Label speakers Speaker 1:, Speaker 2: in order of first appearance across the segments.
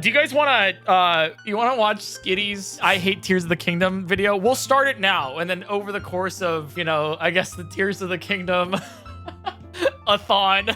Speaker 1: Do you guys want to watch Skitty's I Hate Tears of the Kingdom video? We'll start it now, and then over the course of, you know, I guess the Tears of the Kingdom a-thon.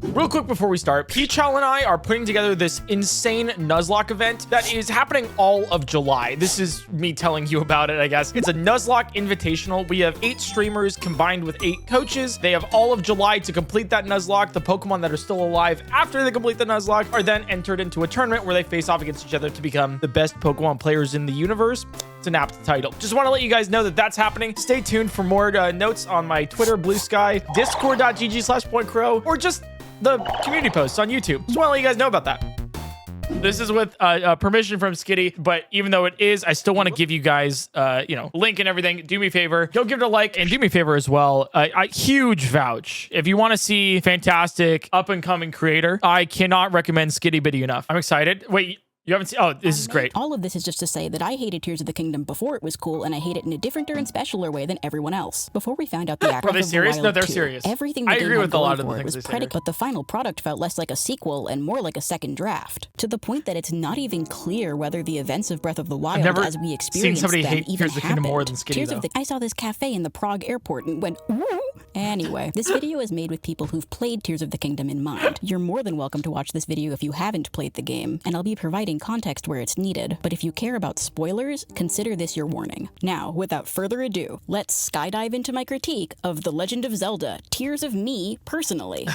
Speaker 1: Real quick before we start, Peachal and I are putting together this insane Nuzlocke event that is happening all of July. This is me telling you about it, I guess. It's a Nuzlocke Invitational. We have 8 streamers combined with 8 coaches. They have all of July to complete that Nuzlocke. The Pokemon that are still alive after they complete the Nuzlocke are then entered into a tournament where they face off against each other to become the best Pokemon players in the universe. It's an apt title. Just want to let you guys know that that's happening. Stay tuned for more notes on my Twitter, Blue Sky, discord.gg/PointCrow, or just the community posts on YouTube. Just want to let you guys know about that. This is with permission from Skitty, but even though it is, I still want to give you guys, link and everything. Do me a favor, go give it a like, and do me a favor as well. Huge vouch. If you want to see fantastic up-and-coming creator, I cannot recommend Skitty Bitty enough. I'm excited. Wait, you haven't seen? Oh, this is great.
Speaker 2: All of this is just to say that I hated Tears of the Kingdom before it was cool, and I hate it in a different and specialer way than everyone else. Before we found out the actor
Speaker 1: Are they serious? No, they're serious.
Speaker 2: Everything the
Speaker 1: I
Speaker 2: game
Speaker 1: agree
Speaker 2: had
Speaker 1: with a lot of
Speaker 2: going
Speaker 1: the
Speaker 2: for it
Speaker 1: things
Speaker 2: was
Speaker 1: they say.
Speaker 2: but the final product felt less like a sequel and more like a second draft, to the point that it's not even clear whether the events of Breath of the Wild, as we experienced them, even
Speaker 1: Tears of the Kingdom more than Skitty,
Speaker 2: I saw this cafe in the Prague airport and went, ooh. Anyway, this video is made with people who've played Tears of the Kingdom in mind. You're more than welcome to watch this video if you haven't played the game, and I'll be providing context where it's needed. But if you care about spoilers, consider this your warning. Now, without further ado, let's skydive into my critique of The Legend of Zelda: Tears of Me personally.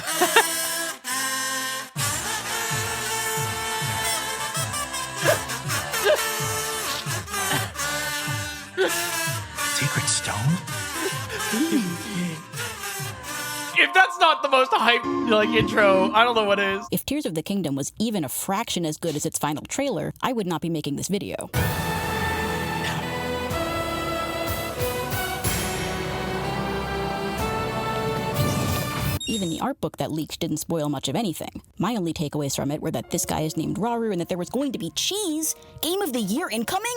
Speaker 3: Secret stone?
Speaker 1: If that's not the most hype intro, I don't know what is.
Speaker 2: If Tears of the Kingdom was even a fraction as good as its final trailer, I would not be making this video. Even the art book that leaked didn't spoil much of anything. My only takeaways from it were that this guy is named Rauru and that there was going to be cheese. Game of the Year incoming?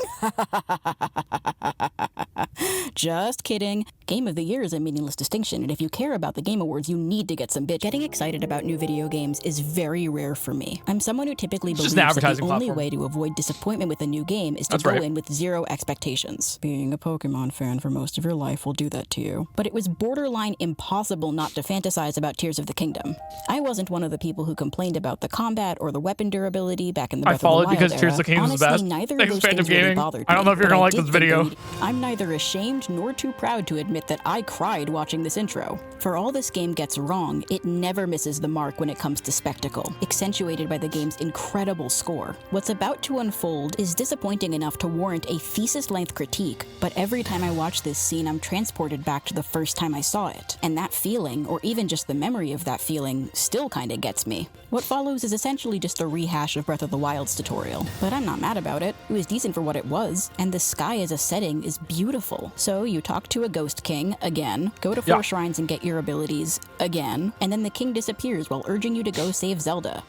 Speaker 2: Just kidding. Game of the Year is a meaningless distinction, and if you care about the Game Awards, you need to get some bit. Getting excited about new video games is very rare for me. I'm someone who typically believes that the only way to avoid disappointment with a new game is to go in with zero expectations. Being a Pokemon fan for most of your life will do that to you. But it was borderline impossible not to fantasize about Tears of the Kingdom. I wasn't one of the people who complained about the combat or the weapon durability back in the Breath of the Wild
Speaker 1: because
Speaker 2: era.
Speaker 1: Tears of the Kingdom is the best.
Speaker 2: Neither of those things really bothered me.
Speaker 1: I don't know if you're gonna like this video.
Speaker 2: I'm neither ashamed nor too proud to admit that I cried watching this intro. For all this game gets wrong, it never misses the mark when it comes to spectacle, accentuated by the game's incredible score. What's about to unfold is disappointing enough to warrant a thesis-length critique, but every time I watch this scene, I'm transported back to the first time I saw it. And that feeling, or even just the memory of that feeling, still kinda gets me. What follows is essentially just a rehash of Breath of the Wild's tutorial. But I'm not mad about it. It was decent for what it was, and the sky as a setting is beautiful. So you talk to a Ghost King, again, go to 4 shrines and get your abilities, again, and then the king disappears while urging you to go save Zelda,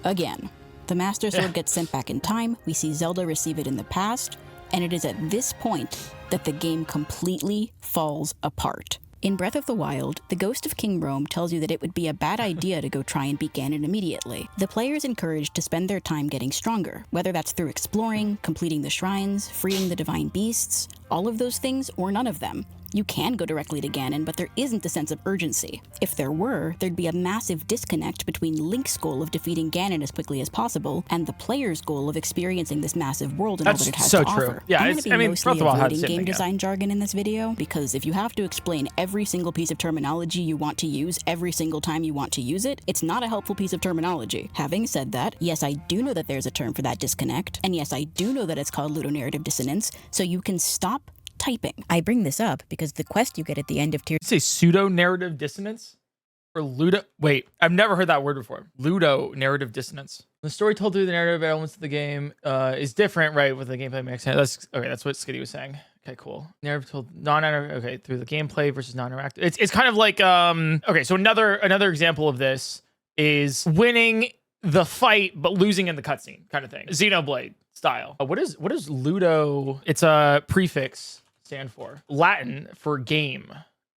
Speaker 2: again. The Master Sword gets sent back in time, we see Zelda receive it in the past, and it is at this point that the game completely falls apart. In Breath of the Wild, the ghost of King Rome tells you that it would be a bad idea to go try and beat Ganon immediately. The player is encouraged to spend their time getting stronger, whether that's through exploring, completing the shrines, freeing the divine beasts, all of those things or none of them. You can go directly to Ganon, but there isn't a sense of urgency. If there were, there'd be a massive disconnect between Link's goal of defeating Ganon as quickly as possible and the player's goal of experiencing this massive world and all that it has to offer.
Speaker 1: Yeah,
Speaker 2: I'm going to be mostly avoiding game design jargon in this video, because if you have to explain every single piece of terminology you want to use every single time you want to use it, it's not a helpful piece of terminology. Having said that, yes, I do know that there's a term for that disconnect, and yes, I do know that it's called ludonarrative dissonance, so you can stop typing. I bring this up because the quest you get at the end of Tears...
Speaker 1: Say pseudo-narrative dissonance? Or ludo... Wait, I've never heard that word before. Ludo-narrative dissonance. The story told through the narrative elements of the game is different, right, with the gameplay mechanics. That's what Skitty was saying. Okay, cool. Narrative told through the gameplay versus non-interactive. It's kind of like okay, so another example of this is winning the fight but losing in the cutscene kind of thing. Xenoblade style. What is ludo? It's a prefix stand for? Latin for game.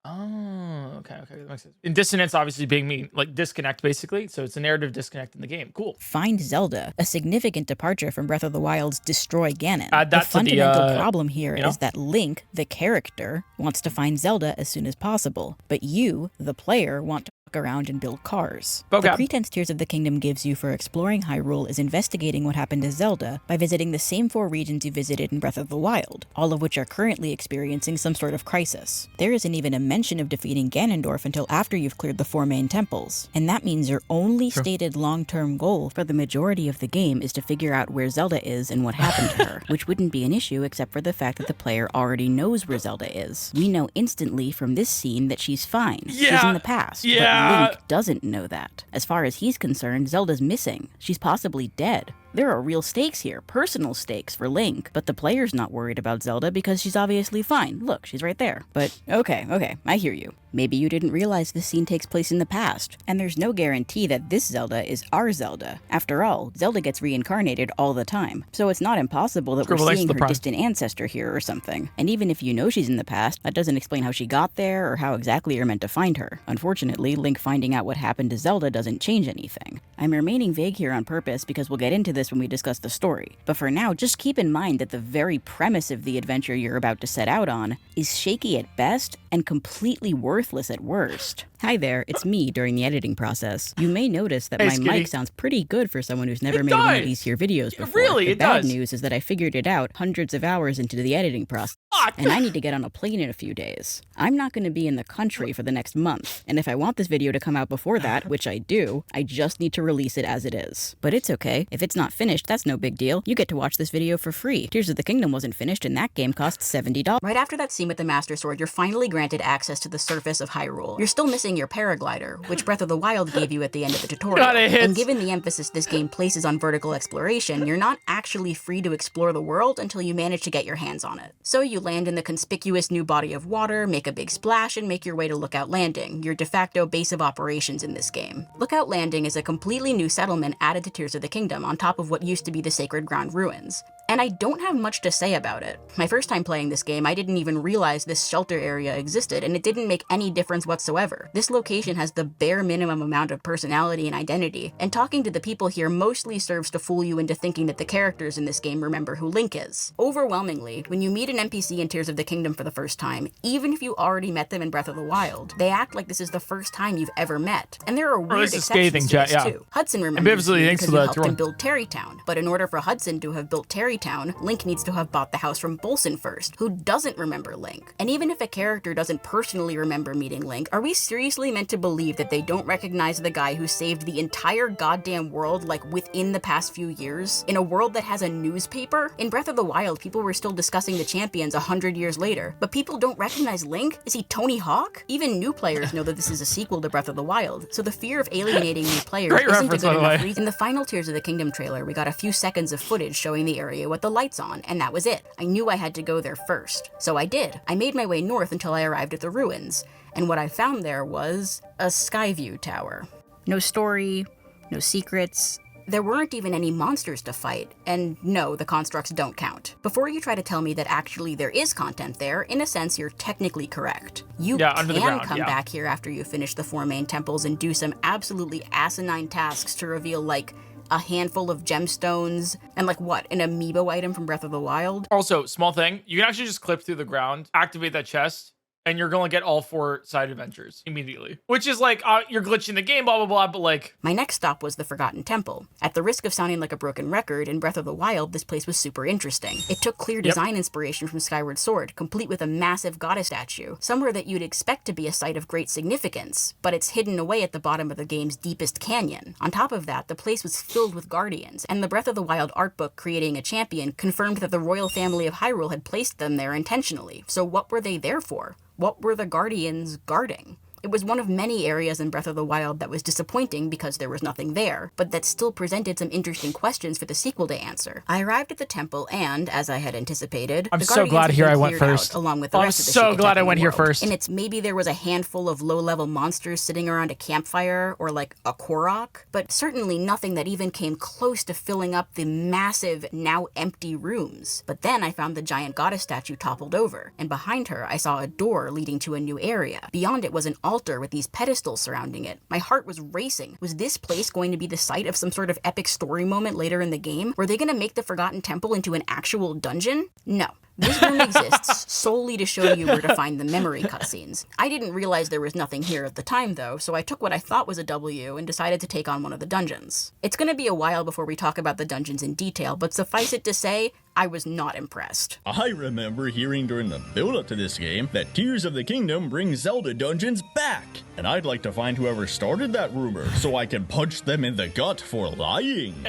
Speaker 1: Oh, okay, that makes sense. And dissonance obviously being like disconnect, basically. So it's a narrative disconnect in the game. Cool.
Speaker 2: Find Zelda, a significant departure from Breath of the Wild's Destroy Ganon.
Speaker 1: Add that
Speaker 2: the fundamental
Speaker 1: to the,
Speaker 2: problem here is that Link, the character, wants to find Zelda as soon as possible, but you, the player, want to around and build cars.
Speaker 1: Okay.
Speaker 2: The pretense Tears of the Kingdom gives you for exploring Hyrule is investigating what happened to Zelda by visiting the same 4 regions you visited in Breath of the Wild, all of which are currently experiencing some sort of crisis. There isn't even a mention of defeating Ganondorf until after you've cleared the 4 main temples, and that means your only stated long-term goal for the majority of the game is to figure out where Zelda is and what happened to her, which wouldn't be an issue except for the fact that the player already knows where Zelda is. We know instantly from this scene that she's fine. She's in the past. But Link doesn't know that. As far as he's concerned, Zelda's missing. She's possibly dead. There are real stakes here, personal stakes for Link, but the player's not worried about Zelda because she's obviously fine. Look, she's right there. But okay, I hear you. Maybe you didn't realize this scene takes place in the past, and there's no guarantee that this Zelda is our Zelda. After all, Zelda gets reincarnated all the time, so it's not impossible that we're seeing her distant ancestor here or something. And even if you know she's in the past, that doesn't explain how she got there or how exactly you're meant to find her. Unfortunately, Link finding out what happened to Zelda doesn't change anything. I'm remaining vague here on purpose because we'll get into this when we discuss the story. But for now, just keep in mind that the very premise of the adventure you're about to set out on is shaky at best and completely worthless at worst. Hi there, it's me during the editing process. You may notice that my mic sounds pretty good for someone who's never made one of these here videos before.
Speaker 1: Really,
Speaker 2: the bad news is that I figured it out hundreds of hours into the editing process, and I need to get on a plane in a few days. I'm not going to be in the country for the next month, and if I want this video to come out before that, which I do, I just need to release it as it is. But it's okay. If it's not finished, that's no big deal. You get to watch this video for free. Tears of the Kingdom wasn't finished, and that game cost $70. Right after that scene with the Master Sword, you're finally granted access to the surface of Hyrule. You're still missing your paraglider, which Breath of the Wild gave you at the end of the tutorial. And given the emphasis this game places on vertical exploration, you're not actually free to explore the world until you manage to get your hands on it. So you land in the conspicuous new body of water, make a big splash, and make your way to Lookout Landing, your de facto base of operations in this game. Lookout Landing is a completely new settlement added to Tears of the Kingdom on top of what used to be the Sacred Ground ruins. And I don't have much to say about it. My first time playing this game, I didn't even realize this shelter area existed, and it didn't make any difference whatsoever. This location has the bare minimum amount of personality and identity, and talking to the people here mostly serves to fool you into thinking that the characters in this game remember who Link is. Overwhelmingly, when you meet an NPC in Tears of the Kingdom for the first time, even if you already met them in Breath of the Wild, they act like this is the first time you've ever met. And there are weird exceptions to this too. Hudson remembers you because you helped him build Terrytown, but in order for Hudson to have built Terrytown, Link needs to have bought the house from Bolson first, who doesn't remember Link. And even if a character doesn't personally remember meeting Link, are we seriously meant to believe that they don't recognize the guy who saved the entire goddamn world like within the past few years? In a world that has a newspaper? In Breath of the Wild, people were still discussing the champions 100 years later, but people don't recognize Link? Is he Tony Hawk? Even new players know that this is a sequel to Breath of the Wild, so the fear of alienating new players isn't a good enough reason. In the final Tears of the Kingdom trailer, we got a few seconds of footage showing the area with the lights on, and that was it. I knew I had to go there first. So I did. I made my way north until I arrived at the ruins, and what I found there was a Skyview tower. No story, no secrets. There weren't even any monsters to fight, and no, the constructs don't count. Before you try to tell me that actually there is content there, in a sense you're technically correct. You can come back here after you finish the 4 main temples and do some absolutely asinine tasks to reveal like a handful of gemstones, and like what, an amiibo item from Breath of the Wild?
Speaker 1: Also, small thing, you can actually just clip through the ground, activate that chest, and you're gonna get all 4 side adventures immediately. Which is like, you're glitching the game, blah, blah, blah, but like...
Speaker 2: My next stop was the Forgotten Temple. At the risk of sounding like a broken record, in Breath of the Wild, this place was super interesting. It took clear design inspiration from Skyward Sword, complete with a massive goddess statue, somewhere that you'd expect to be a site of great significance, but it's hidden away at the bottom of the game's deepest canyon. On top of that, the place was filled with guardians, and the Breath of the Wild art book creating a champion confirmed that the royal family of Hyrule had placed them there intentionally. So what were they there for? What were the guardians guarding? It was one of many areas in Breath of the Wild that was disappointing because there was nothing there, but that still presented some interesting questions for the sequel to answer. I arrived at the temple and, as I had anticipated,
Speaker 1: I'm so glad here I went first.
Speaker 2: Along with the rest of the
Speaker 1: I'm so glad I went here first.
Speaker 2: And it's maybe there was a handful of low-level monsters sitting around a campfire or like a korok, but certainly nothing that even came close to filling up the massive, now empty rooms. But then I found the giant goddess statue toppled over, and behind her I saw a door leading to a new area. Beyond it was an altar with these pedestals surrounding it. My heart was racing. Was this place going to be the site of some sort of epic story moment later in the game? Were they going to make the Forgotten Temple into an actual dungeon? No. This room exists solely to show you where to find the memory cutscenes. I didn't realize there was nothing here at the time though, so I took what I thought was a W and decided to take on one of the dungeons. It's gonna be a while before we talk about the dungeons in detail, but suffice it to say, I was not impressed.
Speaker 3: I remember hearing during the build-up to this game that Tears of the Kingdom brings Zelda dungeons back, and I'd like to find whoever started that rumor so I can punch them in the gut for lying.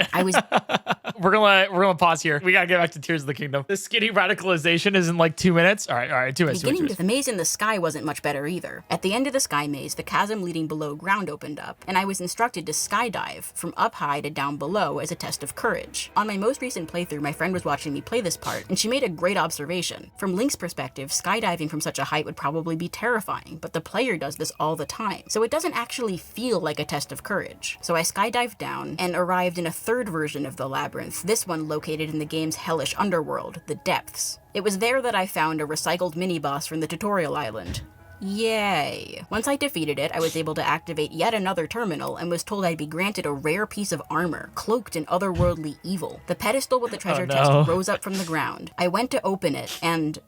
Speaker 1: We're gonna pause here. We gotta get back to Tears of the Kingdom. The skitty radicalization is in like 2 minutes. All right, 2 minutes.
Speaker 2: Beginning with the maze in the sky wasn't much better either. At the end of the sky maze, the chasm leading below ground opened up, and I was instructed to skydive from up high to down below as a test of courage. On my most recent playthrough, my friend was watching me play this part, and she made a great observation. From Link's perspective, skydiving from such a height would probably be terrifying, but the player does this all the time, so it doesn't actually feel like a test of courage. So I skydived down and arrived in a third version of the labyrinth, this one located in the game's hellish underworld, the Depths. It was there that I found a recycled mini-boss from the tutorial island. Yay! Once I defeated it, I was able to activate yet another terminal and was told I'd be granted a rare piece of armor, cloaked in otherworldly evil. The pedestal with the treasure chest rose up from the ground. I went to open it, and...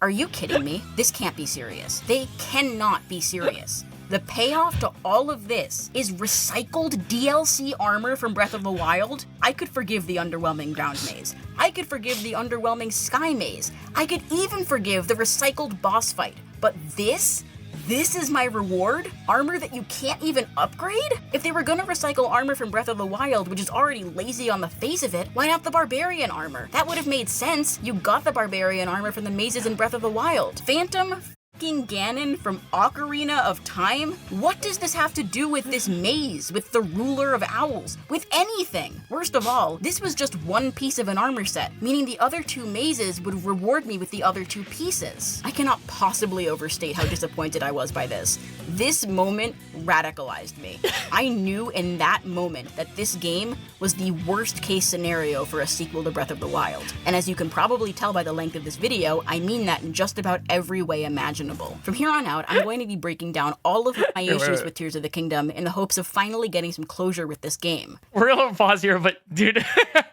Speaker 2: Are you kidding me? This can't be serious. They cannot be serious. The payoff to all of this is recycled DLC armor from Breath of the Wild? I could forgive the underwhelming ground maze. I could forgive the underwhelming sky maze. I could even forgive the recycled boss fight. But this is my reward? Armor that you can't even upgrade? If they were gonna recycle armor from Breath of the Wild, which is already lazy on the face of it, why not the Barbarian armor? That would have made sense. You got the Barbarian armor from the mazes in Breath of the Wild. Phantom Ganon from Ocarina of Time? What does this have to do with this maze, with the Ruler of Owls, with anything? Worst of all, this was just one piece of an armor set, meaning the other two mazes would reward me with the other two pieces. I cannot possibly overstate how disappointed I was by this. This moment radicalized me. I knew in that moment that this game was the worst case scenario for a sequel to Breath of the Wild. And as you can probably tell by the length of this video, I mean that in just about every way imaginable. From here on out, I'm going to be breaking down all of my issues with Tears of the Kingdom in the hopes of finally getting some closure with this game.
Speaker 1: We're gonna pause here, but dude,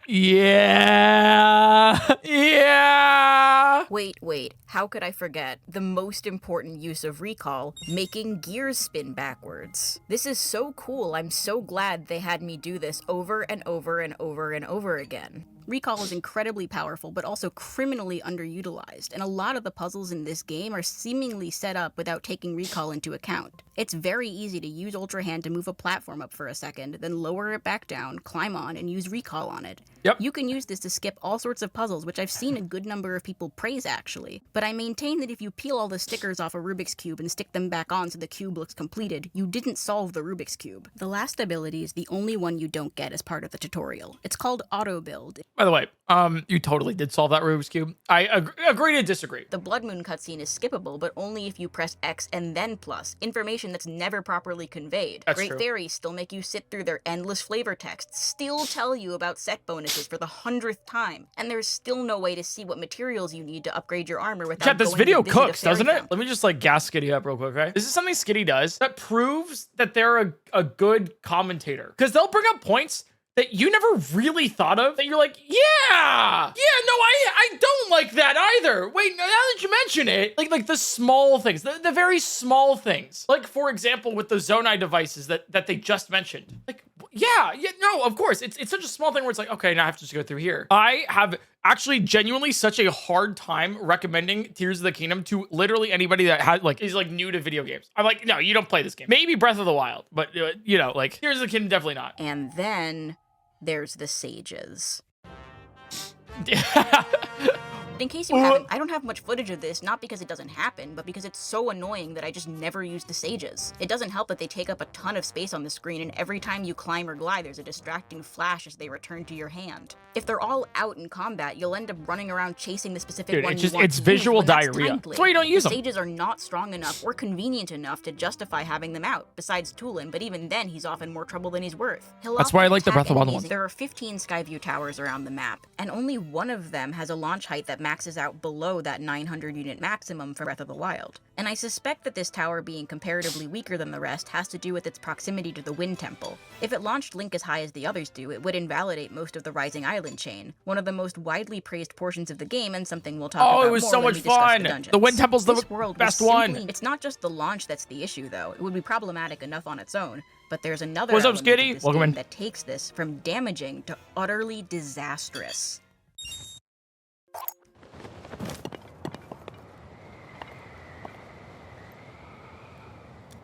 Speaker 1: yeah.
Speaker 2: Wait, how could I forget the most important use of recall, making gears spin backwards? This is so cool. I'm so glad they had me do this over and over and over and over again. Recall is incredibly powerful, but also criminally underutilized, and a lot of the puzzles in this game are seemingly set up without taking recall into account. It's very easy to use Ultra Hand to move a platform up for a second, then lower it back down, climb on, and use recall on it.
Speaker 1: Yep.
Speaker 2: You can use this to skip all sorts of puzzles, which I've seen a good number of people praise actually. But I maintain that if you peel all the stickers off a Rubik's Cube and stick them back on so the cube looks completed, you didn't solve the Rubik's Cube. The last ability is the only one you don't get as part of the tutorial. It's called Auto Build.
Speaker 1: By the way, you totally did solve that Rubik's Cube. I agree to disagree.
Speaker 2: The Blood Moon cutscene is skippable, but only if you press X and then plus, information that's never properly conveyed.
Speaker 1: That's
Speaker 2: Great
Speaker 1: true.
Speaker 2: Fairies still make you sit through their endless flavor texts, still tell you about set bonuses for the 100th time, and there's still no way to see what materials you need to upgrade your armor without
Speaker 1: Chat, this
Speaker 2: going
Speaker 1: video
Speaker 2: to visit a
Speaker 1: cooks,
Speaker 2: fairy
Speaker 1: doesn't it?
Speaker 2: fountain.
Speaker 1: Let me just like gas Skitty up real quick, okay? This is something Skitty does that proves that they're a good commentator. Because they'll bring up points that you never really thought of, that you're like, yeah, no, I don't like that either. Wait, now that you mention it, like the small things, the very small things. Like, for example, with the Zonai devices that they just mentioned. Like, yeah, no, of course. It's such a small thing where it's like, okay, now I have to just go through here. I have actually genuinely such a hard time recommending Tears of the Kingdom to literally anybody that has is new to video games. I'm like, no, you don't play this game. Maybe Breath of the Wild, but like Tears of the Kingdom, definitely not.
Speaker 2: And then there's the sages. In case you haven't, I don't have much footage of this, not because it doesn't happen, but because it's so annoying that I just never use the sages. It doesn't help that they take up a ton of space on the screen, and every time you climb or glide, there's a distracting flash as they return to your hand. If they're all out in combat, you'll end up running around chasing the specific one you want
Speaker 1: it's
Speaker 2: to
Speaker 1: visual
Speaker 2: use when that's
Speaker 1: diarrhea.
Speaker 2: time-glitch.
Speaker 1: That's why you don't use them.
Speaker 2: The sages are not strong enough or convenient enough to justify having them out, besides Tulin, but even then he's often more trouble than he's worth.
Speaker 1: That's why I like the Breath of the Wild ones.
Speaker 2: There are 15 Skyview towers around the map, and only one of them has a launch height that maxes out below that 900 unit maximum for Breath of the Wild. And I suspect that this tower being comparatively weaker than the rest has to do with its proximity to the Wind Temple. If it launched Link as high as the others do, it would invalidate most of the Rising Island chain, one of the most widely praised portions of the game and something we'll talk about more
Speaker 1: it was so much
Speaker 2: when we discuss
Speaker 1: fun.
Speaker 2: the dungeons.
Speaker 1: The Wind Temple's the best one.
Speaker 2: It's not just the launch that's the issue, though. It would be problematic enough on its own, but there's another
Speaker 1: What's up,
Speaker 2: element of
Speaker 1: Skitty?
Speaker 2: this
Speaker 1: Welcome
Speaker 2: game
Speaker 1: in.
Speaker 2: that takes this from damaging to utterly disastrous.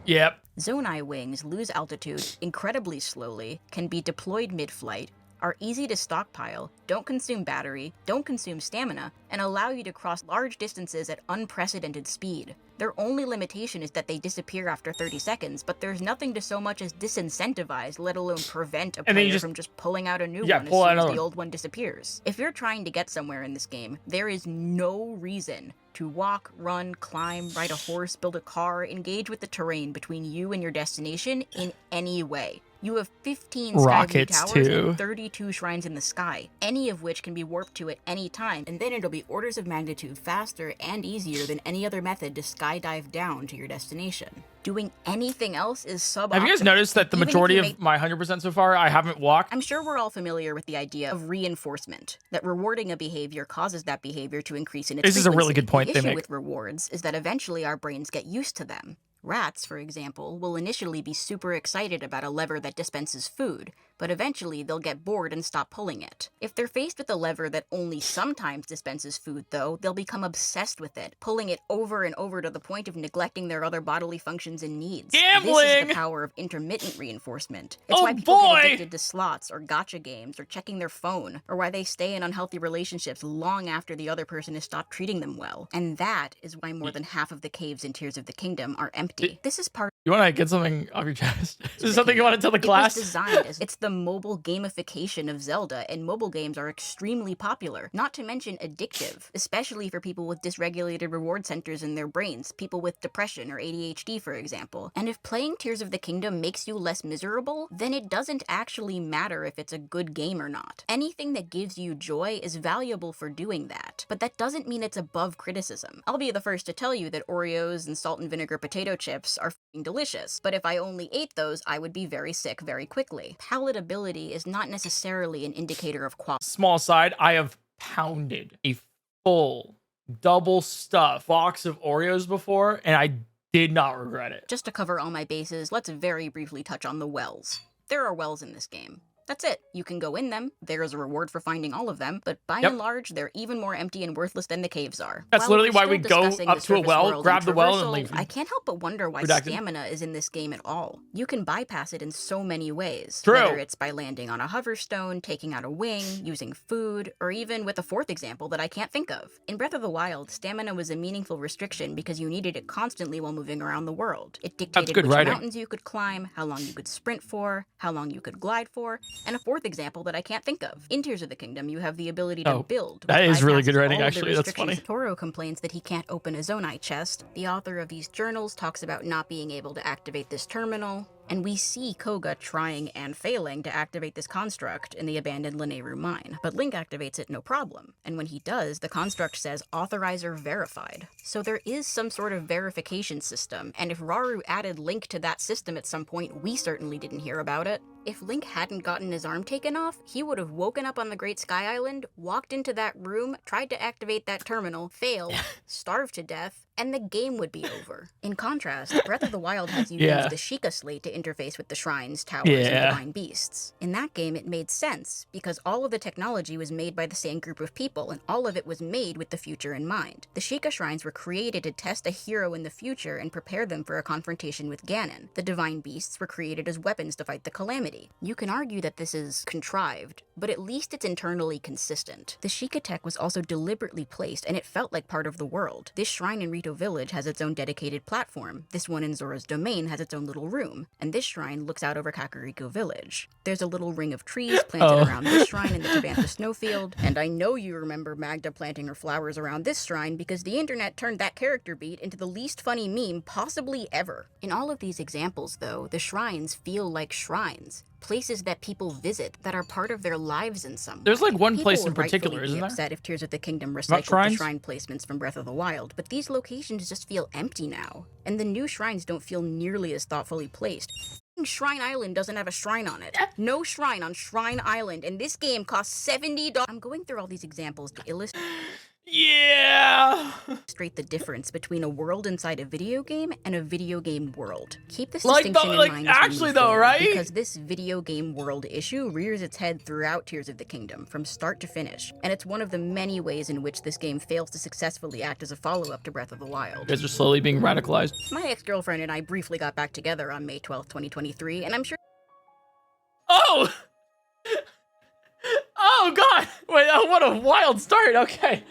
Speaker 1: Yep.
Speaker 2: Zonai wings lose altitude incredibly slowly, can be deployed mid-flight, are easy to stockpile, don't consume battery, don't consume stamina, and allow you to cross large distances at unprecedented speed. Their only limitation is that they disappear after 30 seconds, but there's nothing to so much as disincentivize, let alone prevent a player from just pulling out a new one as soon as the old one disappears. If you're trying to get somewhere in this game, there is no reason to walk, run, climb, ride a horse, build a car, engage with the terrain between you and your destination in any way. You have 15 Skyview towers and 32 shrines in the sky, any of which can be warped to at any time, and then it'll be orders of magnitude faster and easier than any other method to skydive down to your destination. Doing anything else is suboptimal.
Speaker 1: Have you guys noticed that the majority of my 100% so far, I haven't walked?
Speaker 2: I'm sure we're all familiar with the idea of reinforcement, that rewarding a behavior causes that behavior to increase in its frequency.
Speaker 1: This is a really good point
Speaker 2: the
Speaker 1: they
Speaker 2: issue
Speaker 1: make.
Speaker 2: with rewards is that eventually our brains get used to them. Rats, for example, will initially be super excited about a lever that dispenses food, but eventually they'll get bored and stop pulling it. If they're faced with a lever that only sometimes dispenses food, though, they'll become obsessed with it, pulling it over and over to the point of neglecting their other bodily functions and needs.
Speaker 1: Gambling!
Speaker 2: This is the power of intermittent reinforcement. It's why people get addicted to slots or gacha games or checking their phone, or why they stay in unhealthy relationships long after the other person has stopped treating them well. And that is why more than half of the caves in Tears of the Kingdom are empty. This is part.
Speaker 1: You want to get something off your chest? Is this something you want to tell the class?
Speaker 2: It was designed as it's the mobile gamification of Zelda, and mobile games are extremely popular, not to mention addictive, especially for people with dysregulated reward centers in their brains, people with depression or ADHD, for example. And if playing Tears of the Kingdom makes you less miserable, then it doesn't actually matter if it's a good game or not. Anything that gives you joy is valuable for doing that, but that doesn't mean it's above criticism. I'll be the first to tell you that Oreos and salt and vinegar potato chips are f***ing delicious, but if I only ate those, I would be very sick very quickly. Palatability is not necessarily an indicator of quality.
Speaker 1: Small side, I have pounded a full double stuffed box of Oreos before, and I did not regret it.
Speaker 2: Just to cover all my bases, let's very briefly touch on the wells. There are wells in this game. That's it. You can go in them, there is a reward for finding all of them, but by and large, they're even more empty and worthless than the caves are.
Speaker 1: That's literally why we go up to a well, grab the well, and leave.
Speaker 2: I can't help but wonder why stamina is in this game at all. You can bypass it in so many ways.
Speaker 1: True.
Speaker 2: Whether it's by landing on a hoverstone, taking out a wing, using food, or even with a fourth example that I can't think of. In Breath of the Wild, stamina was a meaningful restriction because you needed it constantly while moving around the world. It dictated which mountains you could climb, how long you could sprint for, how long you could glide for, and a fourth example that I can't think of. In Tears of the Kingdom, you have the ability to build.
Speaker 1: That is really good writing, actually. That's funny.
Speaker 2: Toro complains that he can't open a Zonai chest. The author of these journals talks about not being able to activate this terminal. And we see Koga trying and failing to activate this construct in the abandoned Lanayru mine. But Link activates it no problem. And when he does, the construct says authorizer verified. So there is some sort of verification system, and if Rauru added Link to that system at some point, we certainly didn't hear about it. If Link hadn't gotten his arm taken off, he would have woken up on the Great Sky Island, walked into that room, tried to activate that terminal, failed, starved to death, and the game would be over. In contrast, Breath of the Wild has you use the Sheikah Slate to interface with the shrines, towers, and divine beasts. In that game, it made sense, because all of the technology was made by the same group of people, and all of it was made with the future in mind. The Sheikah shrines were created to test a hero in the future and prepare them for a confrontation with Ganon. The divine beasts were created as weapons to fight the Calamity. You can argue that this is contrived, but at least it's internally consistent. The Sheikah tech was also deliberately placed, and it felt like part of the world. This shrine in Rito Village has its own dedicated platform. This one in Zora's Domain has its own little room, and this shrine looks out over Kakariko Village. There's a little ring of trees planted around this shrine in the Tabantha Snowfield, and I know you remember Magda planting her flowers around this shrine because the internet turned that character beat into the least funny meme possibly ever. In all of these examples, though, the shrines feel like shrines. Places that people visit that are part of their lives in some way.
Speaker 1: There's like one
Speaker 2: People
Speaker 1: place in
Speaker 2: would
Speaker 1: particular,
Speaker 2: rightfully
Speaker 1: isn't
Speaker 2: be
Speaker 1: there?
Speaker 2: upset if Tears of the Kingdom
Speaker 1: About
Speaker 2: recycled the
Speaker 1: shrines?
Speaker 2: shrine placements from Breath of the Wild, but these locations just feel empty now. And the new shrines don't feel nearly as thoughtfully placed. Shrine Island doesn't have a shrine on it. No shrine on Shrine Island, and this game costs $70. I'm going through all these examples to illustrate the difference between a world inside a video game and a video game world. Keep this distinction in mind as we move forward,
Speaker 1: right?
Speaker 2: because this video game world issue rears its head throughout Tears of the Kingdom, from start to finish, and it's one of the many ways in which this game fails to successfully act as a follow-up to Breath of the Wild.
Speaker 1: You guys are slowly being radicalized.
Speaker 2: My ex-girlfriend and I briefly got back together on May 12th, 2023, and I'm sure
Speaker 1: Oh! Oh god! Wait, what a wild start. Okay.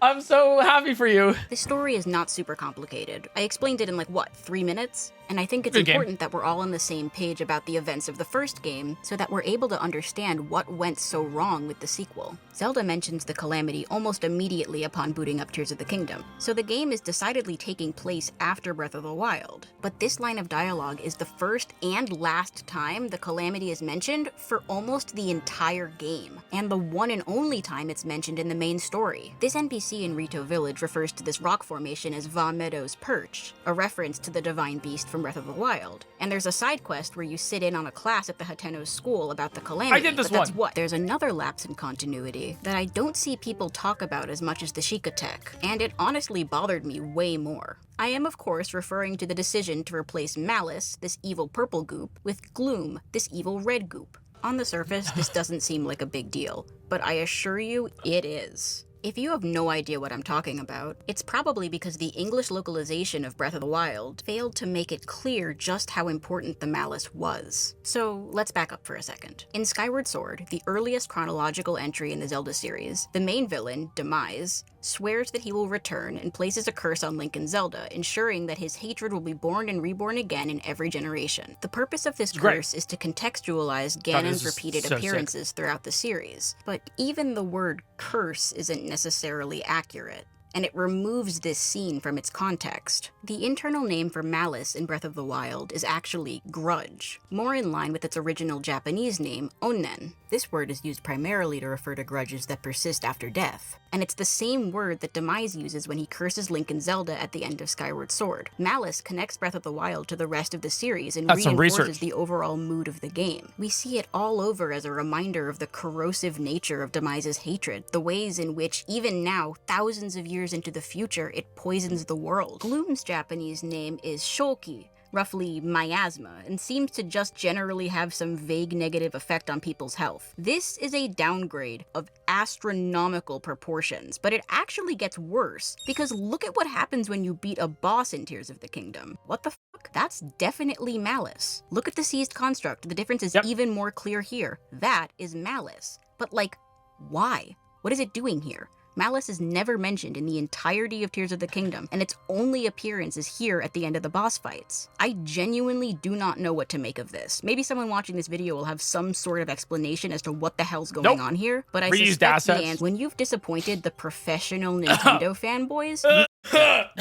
Speaker 1: I'm so happy for you.
Speaker 2: this story is not super complicated. I explained it in like, what, 3 minutes? And I think it's
Speaker 1: Good game.
Speaker 2: important that we're all on the same page about the events of the first game, so that we're able to understand what went so wrong with the sequel. Zelda mentions the Calamity almost immediately upon booting up Tears of the Kingdom, so the game is decidedly taking place after Breath of the Wild. But this line of dialogue is the first and last time the Calamity is mentioned for almost the entire game, and the one and only time it's mentioned in the main story. This NPC in Rito Village refers to this rock formation as Va Meadow's Perch, a reference to the divine beast from Breath of the Wild. And there's a side quest where you sit in on a class at the Hateno's school about the Calamity.
Speaker 1: I did this
Speaker 2: but that's
Speaker 1: one.
Speaker 2: what? There's another lapse in continuity that I don't see people talk about as much as the Sheikah tech, and it honestly bothered me way more. I am, of course, referring to the decision to replace Malice, this evil purple goop, with Gloom, this evil red goop. On the surface, this doesn't seem like a big deal, but I assure you, it is. If you have no idea what I'm talking about, it's probably because the English localization of Breath of the Wild failed to make it clear just how important the Malice was. So let's back up for a second. In Skyward Sword, the earliest chronological entry in the Zelda series, the main villain, Demise, swears that he will return and places a curse on Link and Zelda, ensuring that his hatred will be born and reborn again in every generation. The purpose of this curse is to contextualize Ganon's repeated appearances throughout the series, but even the word curse isn't necessarily accurate, and it removes this scene from its context. The internal name for Malice in Breath of the Wild is actually grudge, more in line with its original Japanese name, onnen. This word is used primarily to refer to grudges that persist after death, and it's the same word that Demise uses when he curses Link and Zelda at the end of Skyward Sword. Malice connects Breath of the Wild to the rest of the series and reinforces the overall mood of the game. We see it all over as a reminder of the corrosive nature of Demise's hatred, the ways in which, even now, thousands of years into the future, it poisons the world. Gloom's Japanese name is Shoki, roughly miasma, and seems to just generally have some vague negative effect on people's health. This is a downgrade of astronomical proportions, but it actually gets worse, because look at what happens when you beat a boss in Tears of the Kingdom. What the fuck? That's definitely Malice. Look at the seized construct, the difference is even more clear here. That is Malice. But like, why? What is it doing here? Malice is never mentioned in the entirety of Tears of the Kingdom, and its only appearance is here at the end of the boss fights. I genuinely do not know what to make of this. Maybe someone watching this video will have some sort of explanation as to what the hell's going on here, but I suspect the answer, when you've disappointed the professional Nintendo fanboys,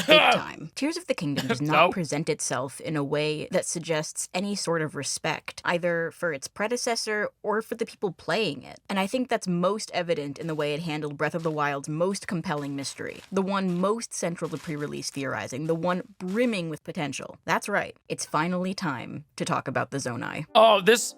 Speaker 2: big time. Tears of the Kingdom does not present itself in a way that suggests any sort of respect, either for its predecessor or for the people playing it. And I think that's most evident in the way it handled Breath of the Wild's most compelling mystery, the one most central to pre-release theorizing, the one brimming with potential. That's right, it's finally time to talk about the Zonai.
Speaker 1: Oh, this